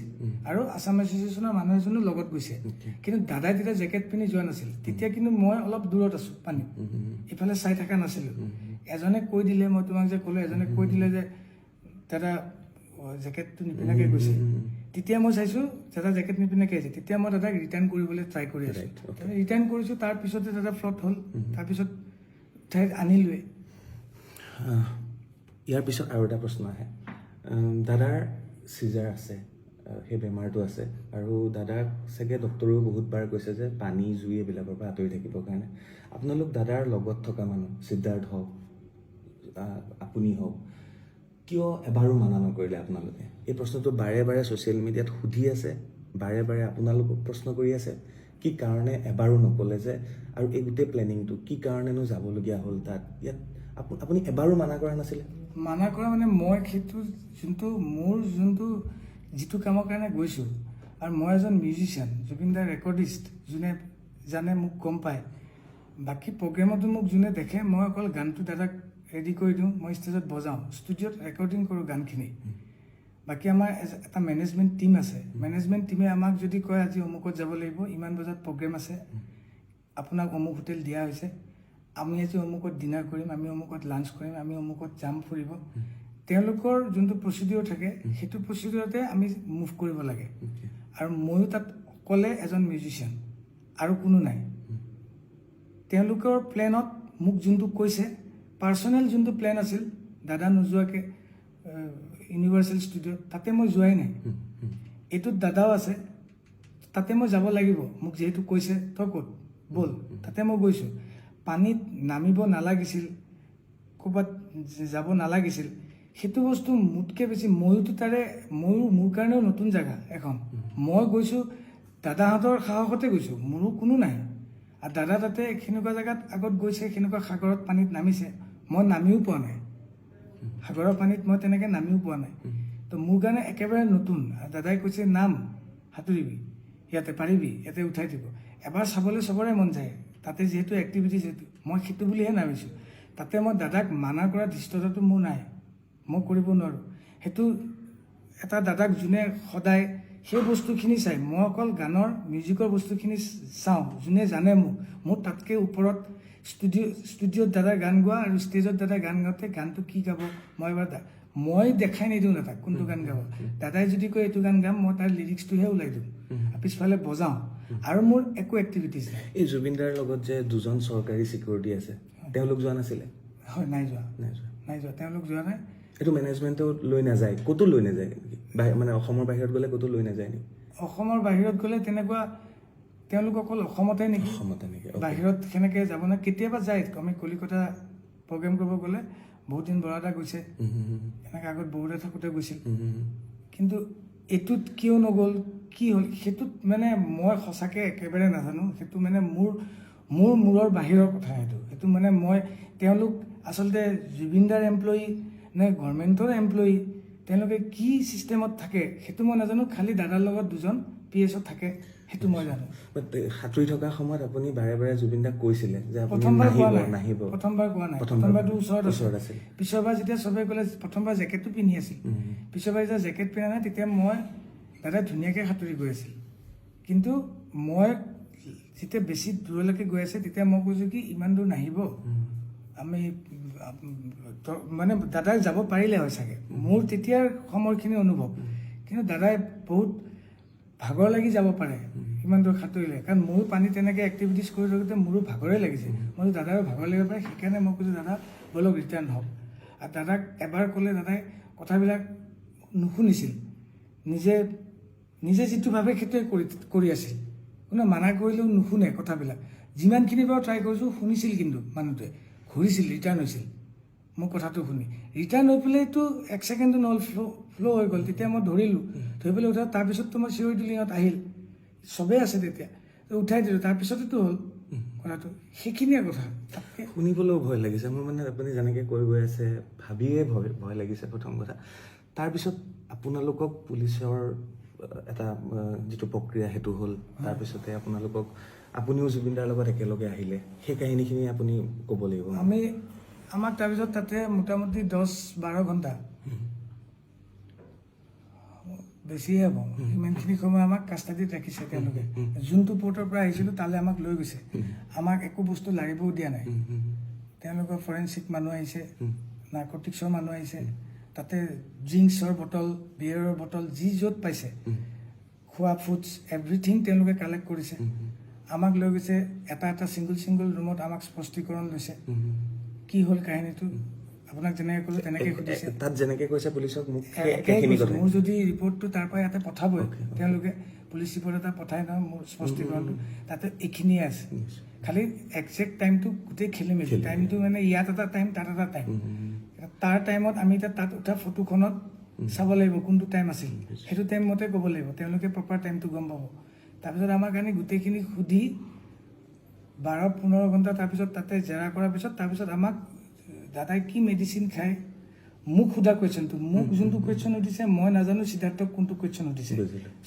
আৰু আছাম এছ'চিয়েশ্যনৰ মানুহ এজনো লগত গৈছে। কিন্তু দাদাই তেতিয়া জেকেট পিন্ধি যোৱা নাছিল, তেতিয়া কিন্তু মই অলপ দূৰত আছোঁ পানীত, ইফালে চাই থকা নাছিলোঁ। এজনে কৈ দিলে, মই তোমাক যে ক'লোঁ, এজনে কৈ দিলে যে দাদা জেকেটটো নিপিন্ধাকৈ গৈছে। তেতিয়া মই চাইছোঁ দাদা জেকেট নিপিন্ধাকৈ আহিছে, তেতিয়া মই দাদাক ৰিটাৰ্ণ কৰিবলৈ ট্ৰাই কৰি আছোঁ। ৰিটাৰ্ণ কৰিছোঁ, তাৰপিছতে দাদা ফ্লট হ'ল, তাৰপিছত ঠাইত আনিলোৱে। ইয়াৰ পিছত আৰু এটা প্ৰশ্ন আহে, দাদাৰ চিজাৰ আছে, সেই বেমাৰটো আছে, আৰু দাদাক চাগে ডক্টৰেও বহুতবাৰ কৈছে যে পানী জুই এইবিলাকৰ পৰা আঁতৰি থাকিবৰ কাৰণে। আপোনালোক দাদাৰ লগত থকা মানুহ, সিদ্ধাৰ্থ হওক আপুনি হওক, কিয় এবাৰো মানা নকৰিলে আপোনালোকে? এই প্ৰশ্নটো বাৰে বাৰে ছ'চিয়েল মিডিয়াত সুধি আছে, বাৰে বাৰে আপোনালোকক প্ৰশ্ন কৰি আছে, কি কাৰণে এবাৰো নক'লে যে, আৰু এই গোটেই প্লেনিংটো কি কাৰণেনো যাবলগীয়া হ'ল তাত? ইয়াত আপুনি এবাৰো মানা কৰা নাছিলে? মানা কৰা মানে মই সেইটো মোৰ যিটো কামৰ কাৰণে গৈছোঁ, আৰু মই এজন মিউজিচিয়ান, জুবিন দাৰ ৰেকৰ্ডিষ্ট, যোনে জানে মোক গম পায়। বাকী প্ৰগ্ৰেমতো মোক যোনে দেখে, মই অকল গানটো দাদাক ৰেডি কৰি দিওঁ, মই ষ্টেজত বজাওঁ, ষ্টুডিঅ'ত ৰেকৰ্ডিং কৰোঁ গানখিনি। বাকী আমাৰ এটা মেনেজমেণ্ট টীম আছে, মেনেজমেণ্ট টীমে আমাক যদি কয় আজি অমুকত যাব লাগিব, ইমান বজাত প্ৰগ্ৰেম আছে, আপোনাক অমুক হোটেল দিয়া হৈছে, আমি আজি অমুকত ডিনাৰ কৰিম, আমি অমুকত লাঞ্চ কৰিম, আমি অমুকত যাম ফুৰিব, তেওঁলোকৰ যোনটো প্ৰচিডিঅ'ৰ থাকে সেইটো প্ৰচিডিঅ'ৰতে আমি মুভ কৰিব লাগে। আৰু ময়ো তাত অকলে এজন মিউজিচিয়ান, আৰু কোনো নাই। তেওঁলোকৰ প্লেনত মোক যোনটো কৈছে, পাৰ্চনেল যোনটো প্লেন আছিল, দাদা নোযোৱাকৈ ইউনিভাৰ্চেল ষ্টুডিঅ'ত, তাতে মই যোৱাই নাই। এইটোত দাদাও আছে, তাতে মই যাব লাগিব, মোক যিহেতু কৈছে তই ক'ত ব'ল, তাতে মই গৈছোঁ। পানীত নামিব নালাগিছিল, ক'ৰবাত যাব নালাগিছিল, সেইটো বস্তু মোতকৈ বেছি মোৰ কাৰণেও নতুন জেগা এখন। মই গৈছোঁ দাদাহঁতৰ সাহসতে গৈছোঁ, মোৰো কোনো নাই। আৰু দাদা তাতে সেনেকুৱা জেগাত আগত গৈছে, সেনেকুৱা সাগৰত পানীত নামিছে, মই নামিও পোৱা নাই, সাগৰৰ পানীত মই তেনেকৈ নামিও পোৱা নাই। তো মোৰ কাৰণে একেবাৰে নতুন। দাদাই কৈছে নাম, সাঁতুৰিবি, ইয়াতে পাৰিবি, ইয়াতে উঠাই দিব। এবাৰ চাবলৈ চবৰে মন যায়, তাতে যিহেতু এক্টিভিটিজ, মই সেইটো বুলিহে নামিছোঁ। তাতে মই দাদাক মানা কৰা ধৃষ্টতাটো মোৰ নাই, মই কৰিব নোৱাৰোঁ। সেইটো এটা দাদাক যোনে সদায় সেই বস্তুখিনি চাই, মই অকল গানৰ মিউজিকৰ বস্তুখিনি চাওঁ, যোনে জানে মোৰ তাতকৈ ওপৰত ষ্টুডিঅ'ত দাদা গান গোৱা আৰু ষ্টেজত দাদা গান গাওঁতে গানটো কি গাব মই দেখাই নিদিওঁ দাদাক কোনটো গান গাব। দাদাই যদি কয় এইটো গান গাম, মই তাৰ লিৰিক্সটোহে ওলাই দিওঁ, পিছফালে বজাওঁ, আৰু মোৰ একো এক্টিভিটিজ নাই। এই জুবিন দাৰ লগত যে 2জন চৰকাৰী চিকিউৰিটি আছে, তেওঁলোক যোৱা নাছিলে? হয়, নাই যোৱা, তেওঁলোক যোৱা নাই। এইটো মেনেজমেণ্টেও লৈ নাযায়, ক'তো লৈ নাযায় নেকি? মানে অসমৰ বাহিৰত গ'লে ক'তো লৈ নাযায় নেকি? অসমৰ বাহিৰত গ'লে তেনেকুৱা তেওঁলোক অকল অসমতে নেকি, অসমতে নেকি? বাহিৰত সেনেকৈ যাব না? কেতিয়াবা যায়, আমি কলিকতা প্ৰগ্ৰেম কৰিব গ'লে বহুত দিন বৰাদা গৈছে, এনেকৈ আগত বৰুদা থাকোঁতে গৈছিল। কিন্তু এইটোত কিয় নগ'ল, কি হ'ল, সেইটোত মানে মই সঁচাকৈ একেবাৰে নাজানো। সেইটো মানে মোৰ মূৰৰ বাহিৰৰ কথা। সেইটো মানে তেওঁলোক আচলতে জুবিনদাৰ এমপ্লয়ী নে গভৰ্ণমেণ্টৰ এমপ্লয়ী, তেওঁলোকে কি ছিষ্টেমত থাকে সেইটো মই নাজানো। খালি দাদাৰ লগত 2জন PSO থাকে, সেইটো মই জানো। সাঁতুৰি থকা সময়ত আপুনি বাৰে বাৰে জুবিন দাক কৈছিলে যে আপুনি প্ৰথমবাৰ কোৱা নাই, নাহিব? প্ৰথমবাৰ কোৱা নাই। প্ৰথমবাৰটো ওচৰত আছিল। পিছৰবাৰ যেতিয়া চবে ক'লে, প্ৰথমবাৰ জেকেটটো পিন্ধি আছিল, পিছৰবাৰ যেতিয়া জেকেট পিন্ধা নাই তেতিয়া দাদাই ধুনীয়াকৈ সাঁতুৰি গৈ আছিল। কিন্তু মই যেতিয়া বেছি দূৰলৈকে গৈ আছে তেতিয়া মই কৈছোঁ কি ইমান দূৰ নাহিব, আমি মানে দাদাই যাব পাৰিলে হয় চাগে, মোৰ তেতিয়াৰ সময়খিনি অনুভৱ। কিন্তু দাদাই বহুত ভাগৰ লাগি যাব পাৰে ইমান দূৰ সাঁতুৰিলে, কাৰণ মোৰো পানী তেনেকৈ এক্টিভিটিছ কৰি থাকোঁতে মোৰো ভাগৰে লাগিছে। মই দাদাৰো ভাগৰ লাগিব পাৰে, সেইকাৰণে মই কৈছোঁ দাদা ব'লক ৰিটাৰ্ণ হওক। আৰু দাদাক এবাৰ ক'লে দাদাই কথাবিলাক নুশুনিছিল, নিজে যিটো ভাবে সেইটোৱে কৰি আছিল। কোনো মানা কৰিলেও নুশুনে কথাবিলাক। যিমানখিনি বাৰু ট্ৰাই কৰিছোঁ শুনিছিল, কিন্তু মানুহটোৱে ঘূৰিছিল, ৰিটাৰ্ণ হৈছিল মোৰ কথাটো শুনি। ৰিটাৰ্ণ হৈ পেলাইতো 1 ছেকেণ্ডো নহ'ল, ফ্ল' হৈ গ'ল। তেতিয়া মই ধৰি পেলাই উঠা। তাৰপিছততো মই চিঞৰি দিলিঙত আহিল, চবেই আছে তেতিয়া, উঠাই দিলোঁ। তাৰপিছতেতো হ'ল কথাটো, সেইখিনিয়ে কথা। শুনিবলৈও ভয় লাগিছে মোৰ, মানে আপুনি যেনেকৈ কৈ গৈ আছে ভাবিয়ে ভয় লাগিছে প্ৰথম কথা। তাৰপিছত আপোনালোকক পুলিচৰ এটা যিটো প্ৰক্ৰিয়া সেইটো হ'ল, তাৰপিছতে আপুনিও জুবিনদাৰ লগত একেলগে আহিলে, সেই কাহিনীখিনি আপুনি ক'ব লাগিব। আমাক তাৰপিছত তাতে মোটামুটি 10-12 ঘণ্টা, বেছিয়ে হ'ব, ইমানখিনি সময় আমাক কাষ্টাডিত ৰাখিছে তেওঁলোকে। যোনটো পৰ্টৰ পৰা আহিছিলোঁ তালৈ আমাক লৈ গৈছে, আমাক একো বস্তু লাৰিবও দিয়া নাই। তেওঁলোকৰ ফৰেঞ্চিক মানুহ আহিছে, নাৰ্কটিক্সৰ মানুহ আহিছে, তাতে ড্ৰিংকছৰ বটল, বিয়েৰৰ বটল, যি য'ত পাইছে, খোৱা ফুডছ এভৰিথিং তেওঁলোকে কালেক্ট কৰিছে। আমাক লৈ গৈছে এটা ছিংগল ৰুমত, আমাক স্পষ্টীকৰণ লৈছে কি হ'ল কাহিনীটো। আপোনাক যেনেকৈ ক'লোঁ তেনেকৈ সুধিছে, তাত যেনেকৈ কৈছে পুলিচক মোৰ যদি ৰিপৰ্টটো তাৰ পৰা ইয়াতে পঠাবই, তেওঁলোকে পুলিচ ৰিপৰ্ট এটা পঠাই নহয় মোৰ স্পষ্টীকৰণটো, তাতে এইখিনিয়ে আছে। খালি একজেক্ট টাইমটো গোটেই খেলি মেলি, টাইমটো মানে ইয়াত এটা টাইম, তাত এটা টাইম। তাৰ টাইমত আমি এতিয়া তাত উঠা ফটোখনত চাব লাগিব কোনটো টাইম আছিল, সেইটো টাইম মতে ক'ব লাগিব, তেওঁলোকে প্ৰপাৰ টাইমটো গম পাব। তাৰপিছত আমাৰ কাৰণে গোটেইখিনি সুধি 12-15 ঘণ্টা তাৰপিছত তাতে জেৰা কৰাৰ পিছত, তাৰপিছত আমাক দাদাই কি মেডিচিন খায়, মোক সোধা কুৱেশ্যনটো, মোক যোনটো কুৱেশ্যন সুধিছে মই নাজানো। সিদ্ধাৰ্থক কোনটো কুৱেশ্যন সুধিছে,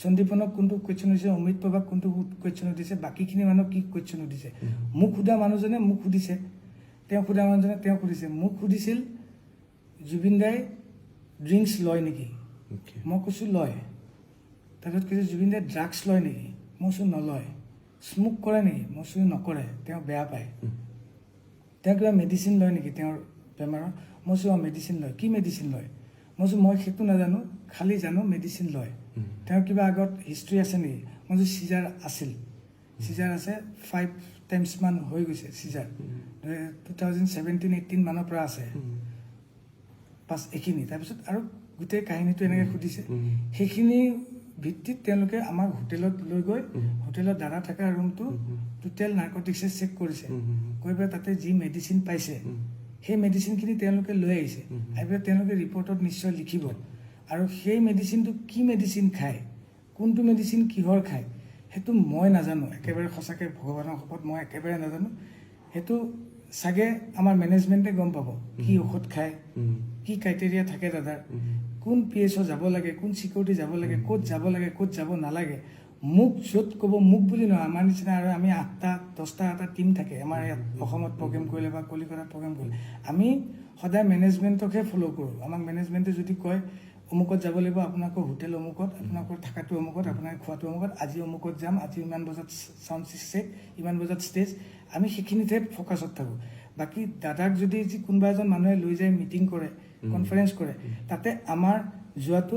সন্দীপনক কোনটো কুৱেশ্যন সুধিছে, অমিত প্ৰভাক কোনটো কুৱেশ্যন সুধিছে, বাকীখিনি মানুহক কি কুৱেশ্যন সুধিছে। মোক সোধা মানুহজনে মোক সুধিছে, তেওঁ সোধা মানুহজনে তেওঁক সুধিছে। মোক সুধিছিল জুবিন দাই ড্ৰিংকছ লয় নেকি, মই কৈছোঁ লয়। তাৰপিছত কৈছোঁ জুবিন দাই ড্ৰাগছ লয় নেকি, মই কৈছোঁ নলয়। স্মোক কৰে নেকি, মই কৈছোঁ নকৰে, তেওঁ বেয়া পায়। তেওঁ কিবা মেডিচিন লয় নেকি তেওঁৰ বেমাৰৰ, মই কৈছোঁ মেডিচিন লয়। কি মেডিচিন লয়, মই কৈছোঁ মই সেইটো নাজানো, খালি জানো মেডিচিন লয়। তেওঁৰ কিবা আগত হিষ্ট্ৰী আছে নেকি, মই কৈছোঁ চিজাৰ আছিল, চিজাৰ আছে, 5 times মান হৈ গৈছে চিজাৰ, 2017-18 মানৰ পৰা আছে। পাছ এইখিনি, তাৰপিছত আৰু গোটেই কাহিনীটো এনেকৈ সুধিছে। সেইখিনি ভিত্তিত তেওঁলোকে আমাক হোটেলত লৈ গৈ, হোটেলত দাদা থকা ৰুমটো টোটেল নাৰ্কটিক্সে চেক কৰিছে, কৈ পেলাই তাতে যি মেডিচিন পাইছে সেই মেডিচিনখিনি তেওঁলোকে লৈ আহিছে। আহি পেলাই তেওঁলোকে ৰিপৰ্টত নিশ্চয় লিখিব। আৰু সেই মেডিচিনটো কি মেডিচিন খায়, কোনটো মেডিচিন কিহৰ খায়, সেইটো মই নাজানো, একেবাৰে সঁচাকৈ ভগৱানৰ শপত মই একেবাৰে নাজানো। সেইটো চাগে আমাৰ মেনেজমেণ্টে গম পাব, কি ঔষধ খায়, কি ক্ৰাইটেৰিয়া থাকে দাদাৰ, কোন PSO যাব লাগে, কোন চিকিউৰিটি যাব লাগে, ক'ত যাব লাগে, ক'ত যাব নালাগে। মোক য'ত ক'ব, মোক বুলি নহয়, আমাৰ নিচিনা আৰু আমি 8-10টা এটা টিম থাকে আমাৰ ইয়াত অসমত প্ৰগ্ৰেম কৰিলে বা কলিকতাত প্ৰগ্ৰেম কৰিলে। আমি সদায় মেনেজমেণ্টকহে ফ'ল' কৰোঁ। আমাক মেনেজমেণ্টে যদি কয় অমুকত যাব লাগিব, আপোনালোকৰ হোটেল অমুকত, আপোনালোকৰ থকাটো অমুকত, আপোনাৰ খোৱাটো অমুকত, আজি অমুকত যাম, আজি ইমান বজাত চাউণ্ড চেক, ইমান বজাত ষ্টেজ, আমি সেইখিনিতহে ফ'কাছত থাকোঁ। বাকী দাদাক যদি কোনোবা এজন মানুহে লৈ যায় মিটিং কৰে, কনফাৰেঞ্চ কৰে, তাতে আমাৰ যোৱাটো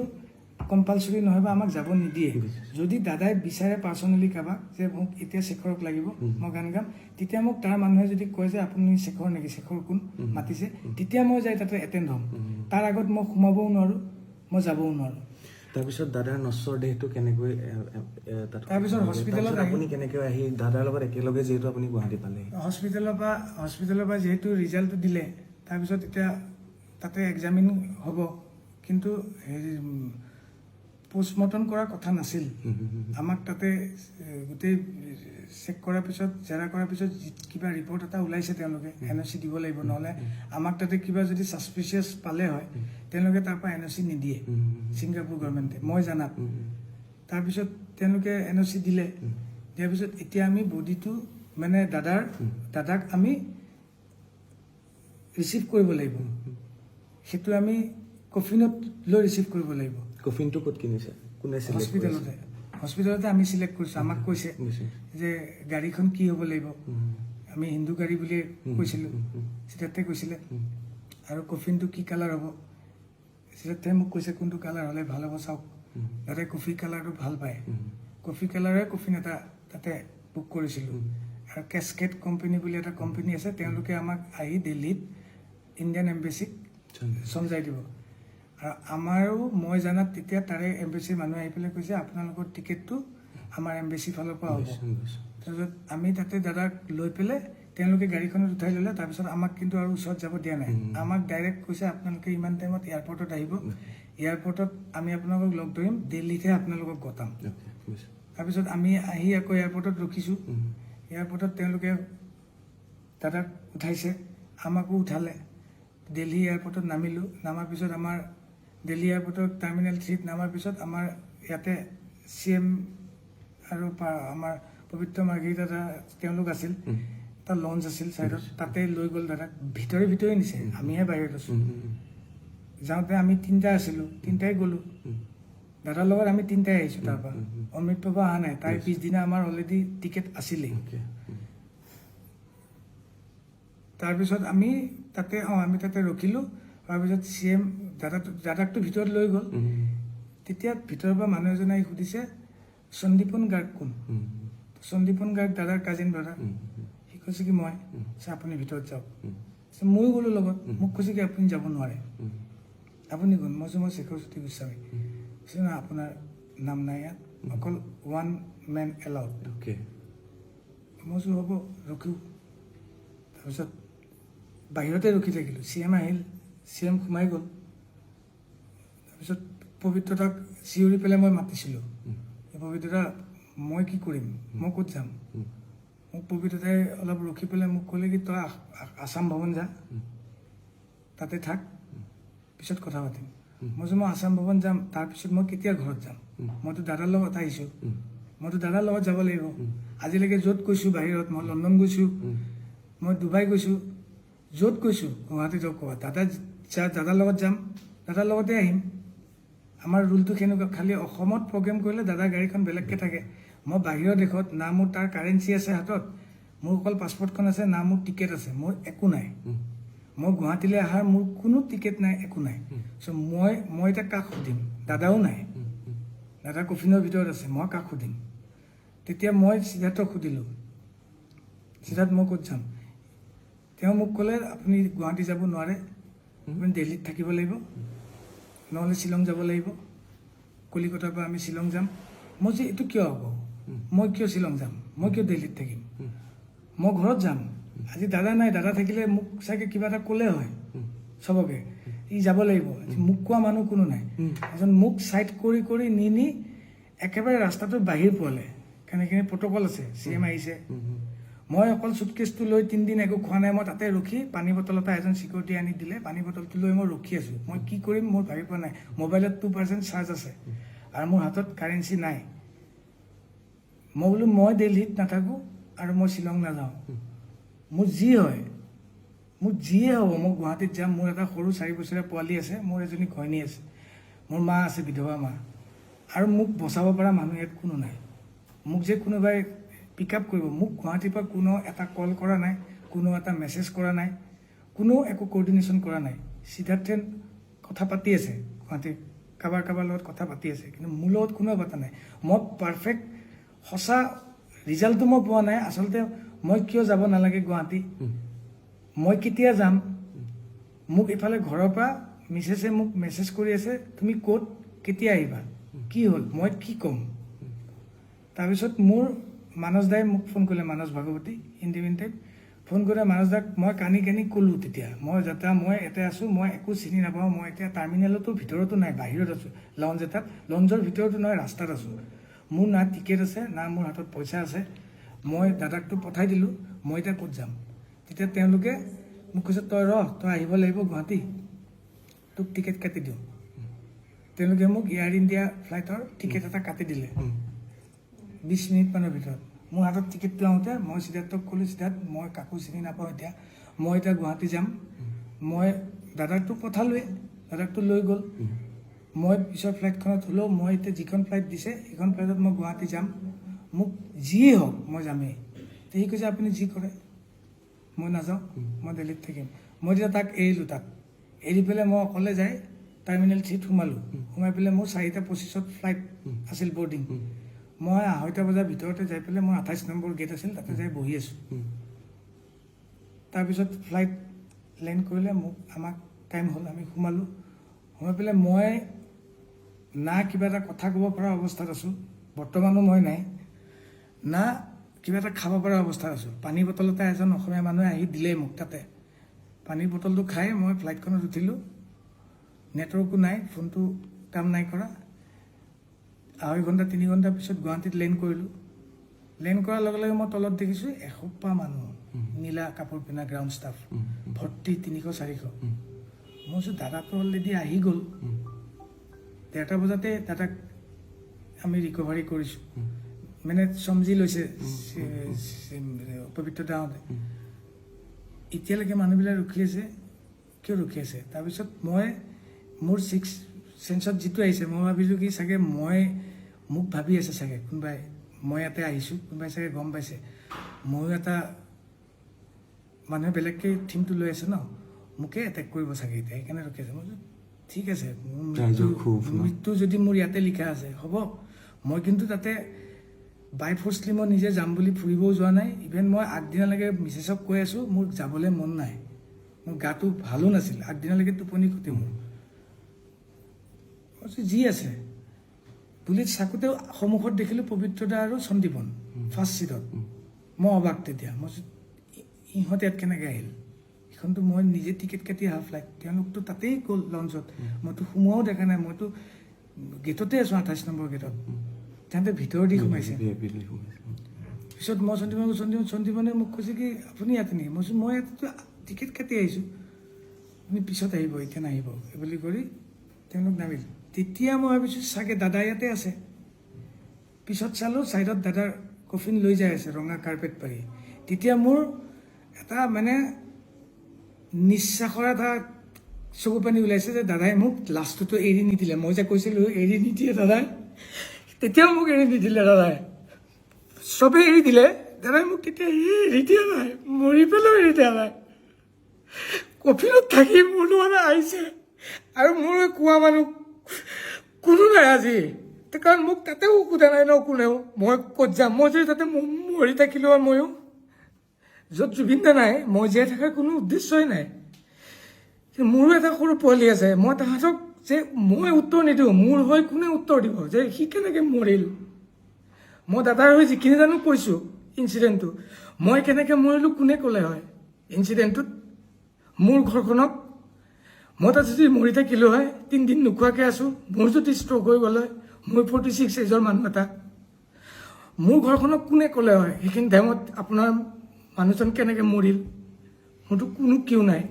কম্পালচৰি নহয় বা আমাক যাব নিদিয়ে। যদি দাদাই বিচাৰে পাৰ্চনেলি কাৰোবাক যে মোক এতিয়া শেখৰক লাগিব, মই গান গাম, তেতিয়া মোক তাৰ মানুহে যদি কয় যে আপুনি শেখৰ নেকি, শেখৰ কোন মাতিছে, তেতিয়া মই যাই তাতে এটেণ্ড হ'ম। তাৰ আগত মই সোমাবও নোৱাৰোঁ, মই যাবও নোৱাৰোঁ। তাৰপিছত দাদাৰ নশ্বৰ দেহটো কেনেকৈ তাৰপিছত হস্পিটেলত আহি- আপুনি কেনেকৈ আহি দাদাৰ লগত একেলগে যিহেতু আপুনি গুৱাহাটী পালে হস্পিটেলৰ পৰা যিহেতু ৰিজাল্টটো দিলে তাৰপিছত এতিয়া তাতে এক্সামিন হ'ব কিন্তু হেৰি পোষ্টমৰ্টম কৰাৰ কথা নাছিল আমাক তাতে গোটেই চেক কৰাৰ পিছত জেৰা কৰাৰ পিছত কিবা ৰিপৰ্ট এটা ওলাইছে তেওঁলোকে NOC দিব লাগিব নহ'লে আমাক তাতে কিবা যদি ছাছপিচিয়াছ পালে হয় তেওঁলোকে তাৰ পৰা NOC নিদিয়ে ছিংগাপুৰ গভৰ্ণমেণ্টে মই জানাত তাৰপিছত তেওঁলোকে NOC দিলে দিয়াৰ পিছত এতিয়া আমি বডিটো মানে দাদাক আমি ৰিচিভ কৰিব লাগিব সেইটো আমি কফিনত লৈ ৰিচিভ কৰিব লাগিব কফিনটো ক'ত কিনিছে কোনে চিলেক্ট কৰিছে হস্পিটেলতে আমি চিলেক্ট কৰিছোঁ আমাক কৈছে যে গাড়ীখন কি হ'ব লাগিব আমি হিন্দু গাড়ী বুলি কৈছিলোঁ চিধাৰ্থে কৈছিলে আৰু কফিনটো কি কালাৰ হ'ব চিধাৰ্থে মোক কৈছে কোনটো কালাৰ হ'লে ভাল হ'ব চাওক তাতে কফি কালাৰটো ভাল পায় কফি কালাৰে কফিন এটা তাতে বুক কৰিছিলোঁ আৰু কেছকেট কোম্পানী বুলি এটা কোম্পানী আছে তেওঁলোকে আমাক আহি দিল্লীত ইণ্ডিয়ান এম্বেচিক চমজাই দিব আৰু আমাৰো মই জানাত তেতিয়া তাৰে এম্বেচিৰ মানুহ আহি পেলাই কৈছে আপোনালোকৰ টিকেটটো আমাৰ এম্বেচিৰ ফালৰ পৰা হ'ব তাৰপিছত আমি তাতে দাদাক লৈ পেলাই তেওঁলোকে গাড়ীখনত উঠাই ল'লে তাৰপিছত আমাক কিন্তু আৰু ওচৰত যাব দিয়া নাই আমাক ডাইৰেক্ট কৈছে আপোনালোকে ইমান টাইমত এয়াৰপৰ্টত আহিব এয়াৰপৰ্টত আমি আপোনালোকক লগ ধৰিম দিল্লীতহে আপোনালোকক গতাম তাৰপিছত আমি আহি আকৌ এয়াৰপৰ্টত ৰখিছোঁ এয়াৰপৰ্টত তেওঁলোকে দাদাক উঠাইছে আমাকো উঠালে দিল্লী এয়াৰপৰ্টত নামিলোঁ নামাৰ পিছত আমাৰ দিল্লী এয়াৰপৰ্টৰ টাৰ্মিনেল 3ত নামাৰ পিছত আমাৰ ইয়াতে CM আৰু আমাৰ পবিত্ৰ মাৰ্ঘেৰিটা তেওঁলোক আছিল এটা লঞ্চ আছিল ছাইডত তাতে লৈ গ'ল দাদাক ভিতৰে নিছে আমিহে বাহিৰত আছোঁ যাওঁতে আমি 3টা আছিলোঁ 3টাই গ'লোঁ দাদাৰ লগত আমি 3টাই আহিছোঁ তাৰ পৰা অমৃত বাবা অহা নাই তাৰ পিছদিনা আমাৰ অলৰেডি টিকেট আছিলেই তাৰপিছত আমি তাতে ৰখিলোঁ তাৰপিছত CM দাদাকটো ভিতৰত লৈ গ'ল তেতিয়া ভিতৰৰ পৰা মানুহ এজনে আহি সুধিছে সন্দীপন গাৰ্গ কোন সন্দীপন গাৰ্গ দাদাৰ কাজিন ব্ৰাদাৰ সি কৈছে কি মই আপুনি ভিতৰত যাওক ময়ো গ'লোঁ লগত মোক কৈছে কি আপুনি যাব নোৱাৰে আপুনি কোন মই শেখৰজ্যোতি গোস্বামী না আপোনাৰ নাম নাই ইয়াত অকল 1 man allowed মই হ'ব ৰখোঁ তাৰপিছত বাহিৰতে ৰখি থাকিলোঁ CM আহিল CM সোমাই গ'ল তাৰপিছত পবিত্ৰতাক চিঞৰি পেলাই মই মাতিছিলোঁ পবিত্ৰতা মই কি কৰিম মই ক'ত যাম মোক পবিত্ৰতাই অলপ ৰখি পেলাই মোক ক'লে কি তই আছাম ভৱন যা তাতে থাক পিছত কথা পাতিম মই আছাম ভৱন যাম তাৰপিছত মই কেতিয়া ঘৰত যাম মইতো দাদাৰ লগত আহিছোঁ মইতো দাদাৰ লগত যাব লাগিব আজিলৈকে য'ত গৈছোঁ বাহিৰত মই লণ্ডন গৈছোঁ মই ডুবাই গৈছোঁ য'ত গৈছোঁ গুৱাহাটীত ক'ৰবাত দাদাৰ লগত যাম দাদাৰ লগতে আহিম আমাৰ ৰুলটো কেনেকুৱা খালি অসমত প্ৰগ্ৰেম কৰিলে দাদাৰ গাড়ীখন বেলেগকৈ থাকে মই বাহিৰৰ দেশত না মোৰ তাৰ কাৰেঞ্চি আছে হাতত মোৰ অকল পাছপৰ্টখন আছে না মোৰ টিকেট আছে মোৰ একো নাই মই গুৱাহাটীলৈ অহাৰ মোৰ কোনো টিকেট নাই একো নাই চ' মই এতিয়া কাক সুধিম দাদাও নাই দাদা কফিনৰ ভিতৰত আছে মই কাক সুধিম তেতিয়া মই সিদ্ধাৰ্থক সুধিলোঁ সিদ্ধাৰ্থ মই ক'ত যাম তেওঁ মোক ক'লে আপুনি গুৱাহাটী যাব নোৱাৰে আপুনি দিল্লীত থাকিব লাগিব নহ'লে শ্বিলং যাব লাগিব কলিকতাৰ পৰা আমি শ্বিলং যাম মই যে এইটো কিয় হ'ব মই কিয় শ্বিলং যাম মই কিয় দিল্লীত থাকিম মই ঘৰত যাম আজি দাদা নাই দাদা থাকিলে মোক চাগে কিবা এটা ক'লে হয় চবকে ই যাব লাগিব মোক কোৱা মানুহ কোনো নাই এজন মোক চাইড কৰি নি একেবাৰে ৰাস্তাটোৰ বাহিৰ পোৱালে কেনেকৈ প্ৰট'কল আছে CM আহিছে মই অকল চুটকেছটো লৈ 3 দিন একো খোৱা নাই মই তাতে ৰখি পানী বটল এটা এজন চিকিউৰিটি আনি দিলে পানী বটলটো লৈ মই ৰখি আছোঁ মই কি কৰিম মোৰ ভাবি পোৱা নাই মোবাইলত 2% চাৰ্জ আছে আৰু মোৰ হাতত কাৰেঞ্চি নাই মই বোলো মই দিল্লীত নাথাকোঁ আৰু মই শ্বিলং নাযাওঁ মোৰ যিয়ে হ'ব মই গুৱাহাটীত যাম মোৰ এটা সৰু 4 বছৰীয়া পোৱালি আছে মোৰ এজনী ঘৈণী আছে মোৰ মা আছে বিধৱা মা আৰু মোক বচাব পৰা মানুহ ইয়াত কোনো নাই মোক যে কোনোবাই পিক আপ কৰিব মোক গুৱাহাটীৰ পৰা কোনো এটা কল কৰা নাই কোনো এটা মেছেজ কৰা নাই কোনো একো কোঅৰ্ডিনেশ্যন কৰা নাই সিদ্ধাৰ্থে কথা পাতি আছে গুৱাহাটীত কাৰোবাৰ লগত কথা পাতি আছে কিন্তু মোৰ লগত কোনো কথা নাই মই পাৰফেক্ট সঁচা ৰিজাল্টটো মই পোৱা নাই আচলতে মই কিয় যাব নালাগে গুৱাহাটী মই কেতিয়া যাম মোক ইফালে ঘৰৰ পৰা মিছেছে মোক মেছেজ কৰি আছে তুমি ক'ত কেতিয়া আহিবা কি হ'ল মই কি ক'ম তাৰপিছত মোৰ মানস দাই মোক ফোন কৰিলে মানস ভাগৱতী ইণ্ডিপেণ্ডেণ্ট ফোন কৰি মানস দাক মই কানি ক'লোঁ তেতিয়া মই ইয়াতে আছোঁ মই একো চিনি নাপাওঁ মই এতিয়া টাৰ্মিনেলতো ভিতৰতো নাই বাহিৰত আছোঁ লঞ্চ এটাত লঞ্চৰ ভিতৰতো নহয় ৰাস্তাত আছোঁ মোৰ না টিকেট আছে না মোৰ হাতত পইচা আছে মই দাদাকটো পঠাই দিলোঁ মই এতিয়া ক'ত যাম তেতিয়া তেওঁলোকে মোক কৈছে তই আহিব লাগিব গুৱাহাটী তোক টিকেট কাটি দিওঁ তেওঁলোকে মোক এয়াৰ ইণ্ডিয়া ফ্লাইটৰ টিকেট এটা কাটি দিলে 20 মিনিটমানৰ ভিতৰত মোৰ হাতত টিকেটটো আহোঁতে মই সিদ্ধাৰ্থক ক'লোঁ সিদ্ধাৰ্থ মই কাকো চিনি নাপাওঁ মই এতিয়া গুৱাহাটী যাম মই দাদাকটো পঠালোৱে দাদাকটো লৈ গ'ল মই পিছৰ ফ্লাইটখনত হ'লেও মই এতিয়া যিখন ফ্লাইট দিছে সেইখন ফ্লাইটত মই গুৱাহাটী যাম মোক যিয়ে হওক মই যামেই সি কৈছে আপুনি যি কৰে মই নাযাওঁ মই দিল্লীত থাকিম মই তেতিয়া তাক এৰিলোঁ এৰি পেলাই মই অকলে যাই টাৰ্মিনেল 3 সোমাই পেলাই মোৰ 4:25 ফ্লাইট আছিল বৰ্ডিং মই 2:30 বজাৰ ভিতৰতে যাই পেলাই মই 28 নম্বৰ গেট আছিল তাতে যাই বহি আছোঁ তাৰপিছত ফ্লাইট লেণ্ড কৰিলে আমাক টাইম হ'ল আমি সোমাই পেলাই মই না কিবা এটা কথা ক'ব পৰা অৱস্থাত আছোঁ বৰ্তমানো মই নাই না কিবা এটা খাব পৰা অৱস্থাত আছোঁ পানী বটল এটা এজন অসমীয়া মানুহে আহি দিলে মোক তাতে পানী বটলটো খাই মই ফ্লাইটখনত উঠিলোঁ নেটৱৰ্কো নাই ফোনটো কাম নাই কৰা 2.5 ঘণ্টা 3 ঘণ্টা পিছত গুৱাহাটীত লেণ্ড কৰিলোঁ লেণ্ড কৰাৰ লগে লগে মই তলত দেখিছোঁ এসোপা মানুহ নীলা কাপোৰ পিন্ধা গ্ৰাউণ্ড ষ্টাফ ভৰ্তি 300-400 মই কৈছোঁ দাদাটো অলৰেডি আহি গ'ল 1:30 বজাতে দাদাক আমি ৰিকভাৰী কৰিছোঁ মানে চমজি লৈছে পবিত্ৰ দাহঁতে এতিয়ালৈকে মানুহবিলাক ৰখি আছে কিয় ৰখি আছে তাৰপিছত মই মোৰ 6 চেন্সত যিটো আহিছে মই ভাবিছোঁ কি চাগে মোক ভাবি আছে চাগে কোনোবাই মই ইয়াতে আহিছোঁ কোনোবাই চাগে গম পাইছে ময়ো এটা মানুহে বেলেগকৈ থিমটো লৈ আছে ন মোকে এটেক কৰিব চাগে এতিয়া সেইকাৰণে ৰখি আছে মই ঠিক আছে মৃত্যু যদি মোৰ ইয়াতে লিখা আছে হ'ব মই কিন্তু তাতে বাই ফৰ্চলি মই নিজে যাম বুলি ফুৰিবও যোৱা নাই ইভেন মই আগদিনালৈকে মিছেছক কৈ আছোঁ মোৰ যাবলৈ মন নাই মোৰ গাটো ভালো নাছিল আগদিনালৈকে টোপনি ক্ষতি মোৰ যি আছে পুলিচ চাকোতে সন্মুখত দেখিলোঁ পবিত্ৰদা আৰু সন্দীপন ফাৰ্ষ্ট ছিটত মই অবাক তেতিয়া মই ইহঁতে ইয়াত কেনেকৈ আহিল এইখনতো মই নিজে টিকেট কাটি অহা ফ্লাইট তেওঁলোকতো তাতেই গ'ল লঞ্চত মইতো সোমোৱাও দেখা নাই মইতো গেটতে আছোঁ 28 নম্বৰ গেটত তাহাঁতে ভিতৰ দি সোমাইছে পিছত মই সন্দীপনে মোক কৈছে কি আপুনি ইয়াতে নেকি মই কৈছোঁ মই ইয়াতেতো টিকেট কাটি আহিছোঁ আপুনি পিছত আহিব এতিয়া নাহিব বুলি কৰি তেওঁলোক নামিল তেতিয়া মই ভাবিছোঁ চাগে দাদা ইয়াতে আছে পিছত চালোঁ ছাইডত দাদাৰ কফিন লৈ যাই আছে ৰঙা কাৰ্পেট পাৰি তেতিয়া মোৰ এটা মানে নিশ্বাসৰ এটা চকু পানী ওলাইছে যে দাদাই মোক লাষ্টটোতো এৰি নিদিলে মই যে কৈছিলোঁ এৰি নিদিয়ে দাদাই তেতিয়াও মোক এৰি নিদিলে দাদাই চবেই এৰি দিলে দাদাই মোক তেতিয়া এৰি দিয়া নাই মৰি পেলাইও এৰি দিয়া নাই কফিনত থাকি মোৰ মানে আহিছে আৰু মোৰ কোৱা মানুহ কোনো নাই আজি কাৰণ মোক তাতেও সোধা নাই ন কোনেও মই ক'ত যাম মই যদি তাতে মৰি থাকিলোঁ আৰু ময়ো য'ত জুবিন দা নাই মই জীয়াই থকাৰ কোনো উদ্দেশ্যই নাই মোৰো এটা সৰু পোৱালি আছে মই তাহাঁতক যে মই উত্তৰ নিদিওঁ মোৰ হৈ কোনে উত্তৰ দিব যে সি কেনেকৈ মৰিল মই দাদাৰ হৈ যিখিনি জানো কৈছোঁ ইঞ্চিডেণ্টটো মই কেনেকৈ মৰিলোঁ কোনে ক'লে হয় ইঞ্চিডেণ্টটোত মোৰ ঘৰখনক মই তাত যদি মৰি থাকিলোঁ হয় 3 দিন নোখোৱাকৈ আছোঁ মোৰ যদি ষ্ট্ৰক হৈ গ'ল হয় মই 46 এজৰ মানুহ এটা মোৰ ঘৰখনক কোনে ক'লে হয় সেইখিনি টাইমত আপোনাৰ মানুহজন কেনেকৈ মৰিল মোৰতো কোনো কিয় নাই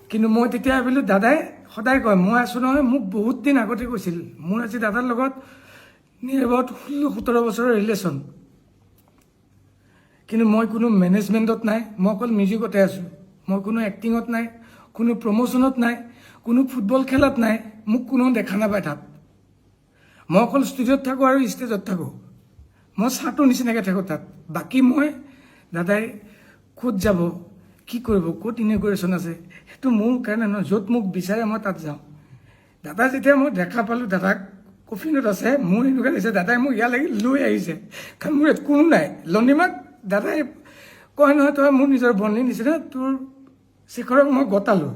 কিন্তু মই তেতিয়া ভাবিলোঁ দাদাই সদায় কয় মই আছোঁ নহয় মোক বহুত দিন আগতে কৈছিল মোৰ আজি দাদাৰ লগত নিয়েবাউট 16-17 বছৰৰ ৰিলেশ্যন কিন্তু মই কোনো মেনেজমেণ্টত নাই মই অকল মিউজিকতে আছোঁ মই কোনো এক্টিঙত নাই কোনো প্ৰমোশ্যনত নাই কোনো ফুটবল খেলত নাই মোক কোনো দেখা নাপায় তাত মই অকল ষ্টুডিঅ'ত থাকোঁ আৰু ষ্টেজত থাকোঁ মই চাহটোৰ নিচিনাকৈ থাকোঁ তাত বাকী মই দাদাই ক'ত যাব কি কৰিব ক'ত ইনগ্ৰেশ্যন আছে সেইটো মোৰ কাৰণে নহয় য'ত মোক বিচাৰে মই তাত যাওঁ দাদা যেতিয়া মই দেখা পালোঁ দাদাক কফিনত আছে মোৰ এনেকুৱা লাগিছে দাদাই মোক ইয়ালৈ লৈ আহিছে কাৰণ মোৰ ইয়াত কোনো নাই লণ্ডিমাক দাদাই কয় নহয় তই মোৰ নিজৰ বন্ধুৰ নিচিনা তোৰ শেখৰক মই গতালোঁ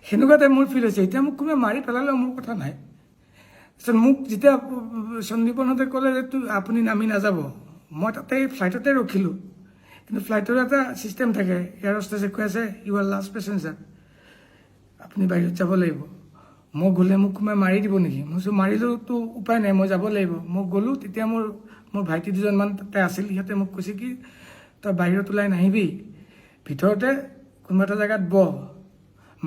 সেনেকুৱা টাইপ মোৰ ফিল হৈছে এতিয়া মোক কোনোবাই মাৰি পেলালেও মোৰ কথা নাই তাৰপিছত মোক যেতিয়া সন্দীপনহঁতে ক'লে যে আপুনি নামি নাযাব, মই তাতে ফ্লাইটতে ৰখিলোঁ। কিন্তু ফ্লাইটৰ এটা ছিষ্টেম থাকে, এয়াৰ হোষ্টেছে কৈ আছে ইউ আৰ লাষ্ট পেচেঞ্জাৰ, আপুনি বাহিৰত যাব লাগিব। মই গ'লে মোক কোনোবাই মাৰি দিব নেকি? মই কৈছোঁ মাৰিলেওতো উপায় নাই, মই যাব লাগিব। মই গ'লোঁ, তেতিয়া মোৰ ভাইটি দুজনমান তাতে আছিল। সিহঁতে মোক কৈছে কি তই বাহিৰত ওলাই নাহিবি, ভিতৰতে কোনোবা এটা জেগাত বহ,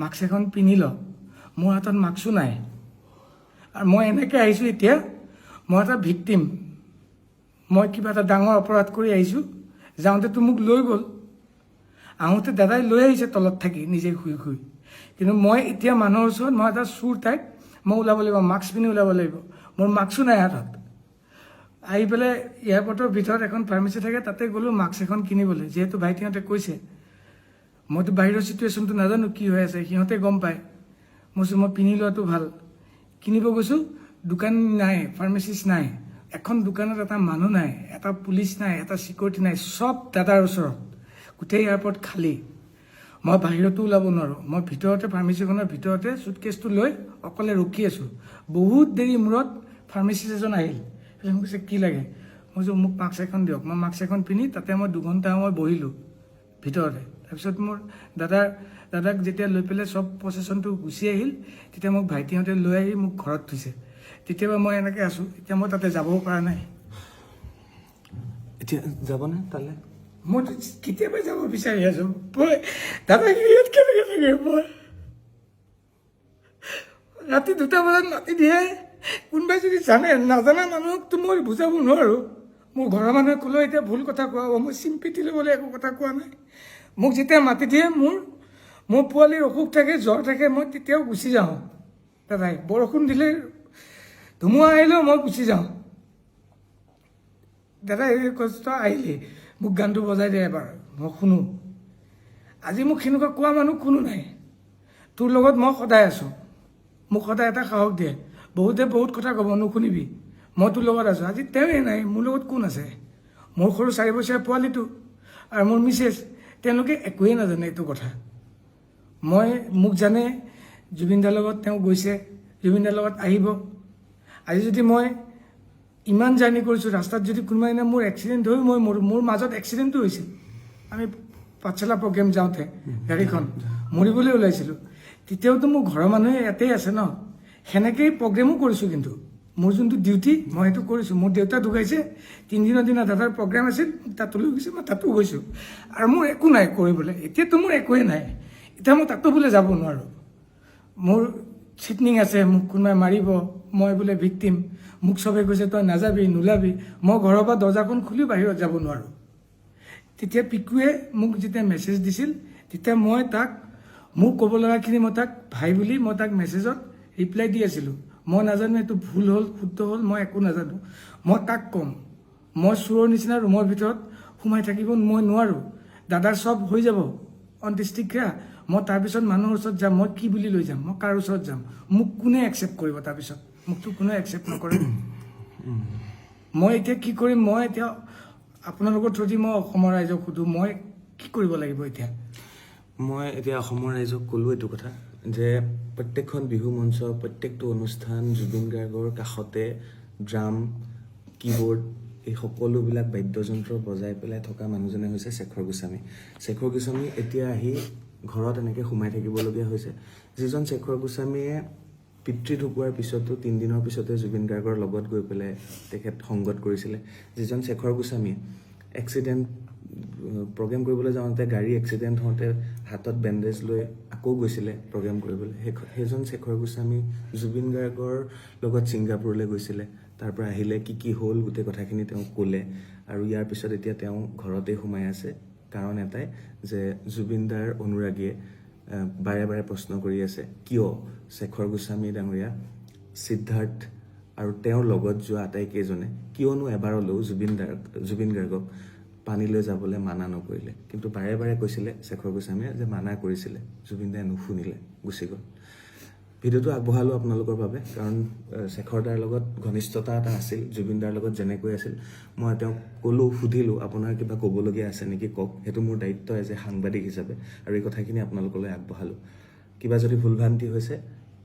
মাস্ক এখন পিন্ধি ল। মোৰ হাতত মাস্কো নাই, আৰু মই এনেকৈ আহিছোঁ এতিয়া, মই এটা ভিক্টিম, মই কিবা এটা ডাঙৰ অপৰাধ কৰি আহিছোঁ। যাওঁতেতো মোক লৈ গ'ল, আহোঁতে দাদাই লৈ আহিছে তলত থাকি নিজে শুই শুই। কিন্তু মই এতিয়া মানুহৰ ওচৰত মই এটা চুৰ টাইপ, মই ওলাব লাগিব, মাস্ক পিন্ধি ওলাব লাগিব। মোৰ মাস্কো নাই হাতত। আহি পেলাই এয়াৰপৰ্টৰ ভিতৰত এখন ফাৰ্মাচী থাকে, তাতে গ'লোঁ মাস্ক এখন কিনিবলৈ। যিহেতু ভাইটিহঁতে কৈছে, মইতো বাহিৰৰ চিটুৱেশ্যনটো নাজানো কি হৈ আছে, সিহঁতে গম পায়। মই কৈছোঁ মই পিন্ধি লোৱাটো ভাল। কিনিব গৈছোঁ, দোকান নাই, ফাৰ্মাচিষ্ট নাই, এখন দোকানত এটা মানুহ নাই, এটা পুলিচ নাই, এটা চিকিউৰিটি নাই, চব দাদাৰ ওচৰত। গোটেই এয়াৰপৰ্ট খালী। মই বাহিৰতো ওলাব নোৱাৰোঁ। মই ভিতৰতে ফাৰ্মাচীখনৰ ভিতৰতে চুটকেছটো লৈ অকলে ৰখি আছোঁ। বহুত দেৰি মূৰত ফাৰ্মাচিষ্ট এজন আহিল, মোক কৈছে কি লাগে? মই কৈছোঁ মোক মাস্ক এখন দিয়ক। মই মাস্ক এখন পিন্ধি তাতে মই 2 ঘণ্টা সময় বহিলোঁ ভিতৰতে। তাৰপিছত মোৰ দাদাক যেতিয়া লৈ পেলাই চব প্ৰচেছনটো গুচি আহিল, তেতিয়া মোক ভাইটিহঁতে লৈ আহি মোক ঘৰত থৈছে। তেতিয়াবা মই এনেকৈ আছোঁ। এতিয়া মই তাতে যাবও পৰা নাই। এতিয়া যাবনে তালৈ? মই কেতিয়াবা যাব বিচাৰি আছোঁ। মই দাদাক ইয়াত কেনেকৈ থাকে? মই ৰাতি 2টা বজাত মাতি দিয়ে। কোনোবাই যদি জানে, নাজানা মানুহকতো মই বুজাব নোৱাৰোঁ। মোৰ ঘৰৰ মানুহে ক'লেও এতিয়া ভুল কথা কোৱা হ'ব। মই চিম্পিটি ল'বলৈ একো কথা কোৱা নাই। মোক যেতিয়া মাতি দিয়ে, মোৰ পোৱালিৰ অসুখ থাকে, জ্বৰ থাকে, মই তেতিয়াও গুচি যাওঁ। দাদাই বৰষুণ দিলে, ধুমুহা আহিলেও মই গুচি যাওঁ। দাদাই এই কষ্ট আহিলে মোক গানটো বজাই দিয়ে এবাৰ, মই শুনো। আজি মোক সেনেকুৱা কোৱা মানুহ কোনো নাই। তোৰ লগত মই সদায় আছোঁ। মোক সদায় এটা সাহস দিয়ে। বহুতে বহুত কথা ক'ব, নুশুনিবি, মই তোৰ লগত আছোঁ। আজি তেওঁৱে নাই, মোৰ লগত কোন আছে? মোৰ সৰু 4 বছৰীয়া পোৱালিটো আৰু মোৰ মিছেছ, তেওঁলোকে একোৱেই নাজানে এইটো কথা। মোক জানে, জুবিনদাৰ লগত তেওঁ গৈছে, জুবিনদাৰ লগত আহিব। আজি যদি মই ইমান জাৰ্ণি কৰিছোঁ, ৰাস্তাত যদি কোনোবা দিনা মোৰ এক্সিডেণ্ট হৈ মই মোৰ মাজত এক্সিডেণ্টো হৈছিল। আমি পাঠশালা প্ৰগ্ৰেম যাওঁতে গাড়ীখন মৰিবলৈ ওলাইছিলোঁ। তেতিয়াওতো মোৰ ঘৰৰ মানুহে ইয়াতেই আছে ন। সেনেকেই প্ৰগ্ৰেমো কৰিছোঁ, কিন্তু মোৰ যোনটো ডিউটি মই সেইটো কৰিছোঁ। মোৰ দেউতা ঢুকাইছে, 3 দিনৰ দিনা দাদাৰ প্ৰগ্ৰেম আছিল, তাতো লৈ গৈছে, মই তাতো গৈছোঁ। আৰু মোৰ একো নাই কৰিবলৈ। এতিয়াতো মোৰ একোৱেই নাই। এতিয়া মই তাতো বোলে যাব নোৱাৰোঁ। মোৰ চিটনিং আছে, মোক কোনোবাই মাৰিব, মই বোলে ভিক্টিম। মোক চবে কৈছে তই নাযাবি, নোলাবি। মই ঘৰৰ পৰা দৰ্জাখন খুলি বাহিৰত যাব নোৱাৰোঁ। তেতিয়া পিকুৱে মোক যেতিয়া মেছেজ দিছিল, তেতিয়া মই তাক মোক ক'ব লগাখিনি মই তাক ভাই বুলি মই তাক মেছেজত ৰিপ্লাই দি আছিলোঁ। মই নাজানো এইটো ভুল হ'ল, শুদ্ধ হ'ল, মই একো নাজানো। মই তাক ক'ম, মই চোৰৰ নিচিনা ৰুমৰ ভিতৰত সোমাই থাকিব মই নোৱাৰোঁ। দাদাৰ চব হৈ যাব অন্ত্যেষ্টিক্ৰিয়া, মই তাৰপিছত মানুহৰ ওচৰত যাম। মই কি বুলি লৈ যাম? মই কাৰ ওচৰত যাম? মোক কোনে একচেপ্ট কৰিব? তাৰপিছত মোকতো কোনে একচেপ্ট নকৰে। মই এতিয়া কি কৰিম? মই এতিয়া আপোনালোকৰ থ্ৰুদি মই অসমৰ ৰাইজক সুধোঁ, মই কি কৰিব লাগিব এতিয়া? মই এতিয়া অসমৰ ৰাইজক ক'লোঁ এইটো কথা যে প্ৰত্যেকখন বিহু মঞ্চ, প্ৰত্যেকটো অনুষ্ঠান জুবিন গাৰ্গৰ কাষতে ড্ৰাম, কীবৰ্ড, এই সকলোবিলাক বাদ্যযন্ত্ৰ বজাই পেলাই থকা মানুহজনে হৈছে শেখৰ গোস্বামী। শেখৰ গোস্বামী এতিয়া আহি ঘৰত এনেকৈ সোমাই থাকিবলগীয়া হৈছে। যিজন শেখৰ গোস্বামীয়ে পিতৃ ঢুকোৱাৰ পিছতো 3 দিনৰ পিছতে জুবিন গাৰ্গৰ লগত গৈ পেলাই তেখেত সংগত কৰিছিলে। যিজন শেখৰ গোস্বামীয়ে এক্সিডেণ্ট প্ৰগ্ৰেম কৰিবলৈ যাওঁতে গাড়ী এক্সিডেণ্ট হওঁতে হাতত বেণ্ডেজ লৈ আকৌ গৈছিলে প্ৰগ্ৰেম কৰিবলৈ, সেইজন শেখৰ গোস্বামী জুবিন গাৰ্গৰ লগত ছিংগাপুৰলৈ গৈছিলে। তাৰ পৰা আহিলে, কি হ'ল গোটেই কথাখিনি তেওঁ ক'লে। আৰু ইয়াৰ পিছত এতিয়া তেওঁ ঘৰতে সোমাই আছে। কাৰণ এটাই যে জুবিনদাৰ অনুৰাগীয়ে বাৰে বাৰে প্ৰশ্ন কৰি আছে, কিয় শেখৰ গোস্বামী ডাঙৰীয়া, সিদ্ধাৰ্থ আৰু তেওঁৰ লগত যোৱা আটাইকেইজনে কিয়নো এবাৰলৈও জুবিন গাৰ্গক পানীলৈ যাবলৈ মানা নকৰিলে। কিন্তু বাৰে বাৰে কৈছিলে শেখৰ গোস্বামীয়ে যে মানা কৰিছিলে, জুবিনদাই নুশুনিলে, গুচি গ'ল। ভিডিঅ'টো আগবঢ়ালোঁ আপোনালোকৰ বাবে, কাৰণ শেখৰদাৰ লগত ঘনিষ্ঠতা এটা আছিল, জুবিনদাৰ লগত যেনেকৈ আছিল। মই তেওঁক ক'লোঁ, সুধিলোঁ আপোনাৰ কিবা ক'বলগীয়া আছে নেকি, কওক। সেইটো মোৰ দায়িত্ব এজ এ সাংবাদিক হিচাপে, আৰু এই কথাখিনি আপোনালোকলৈ আগবঢ়ালোঁ। কিবা যদি ভুলভ্ৰান্তি হৈছে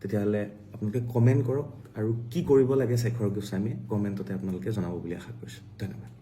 তেতিয়াহ'লে আপোনালোকে কমেণ্ট কৰক আৰু কি কৰিব লাগে শেখৰ গোস্বামীয়ে কমেণ্টতে আপোনালোকে জনাব বুলি আশা কৰিছোঁ। ধন্যবাদ।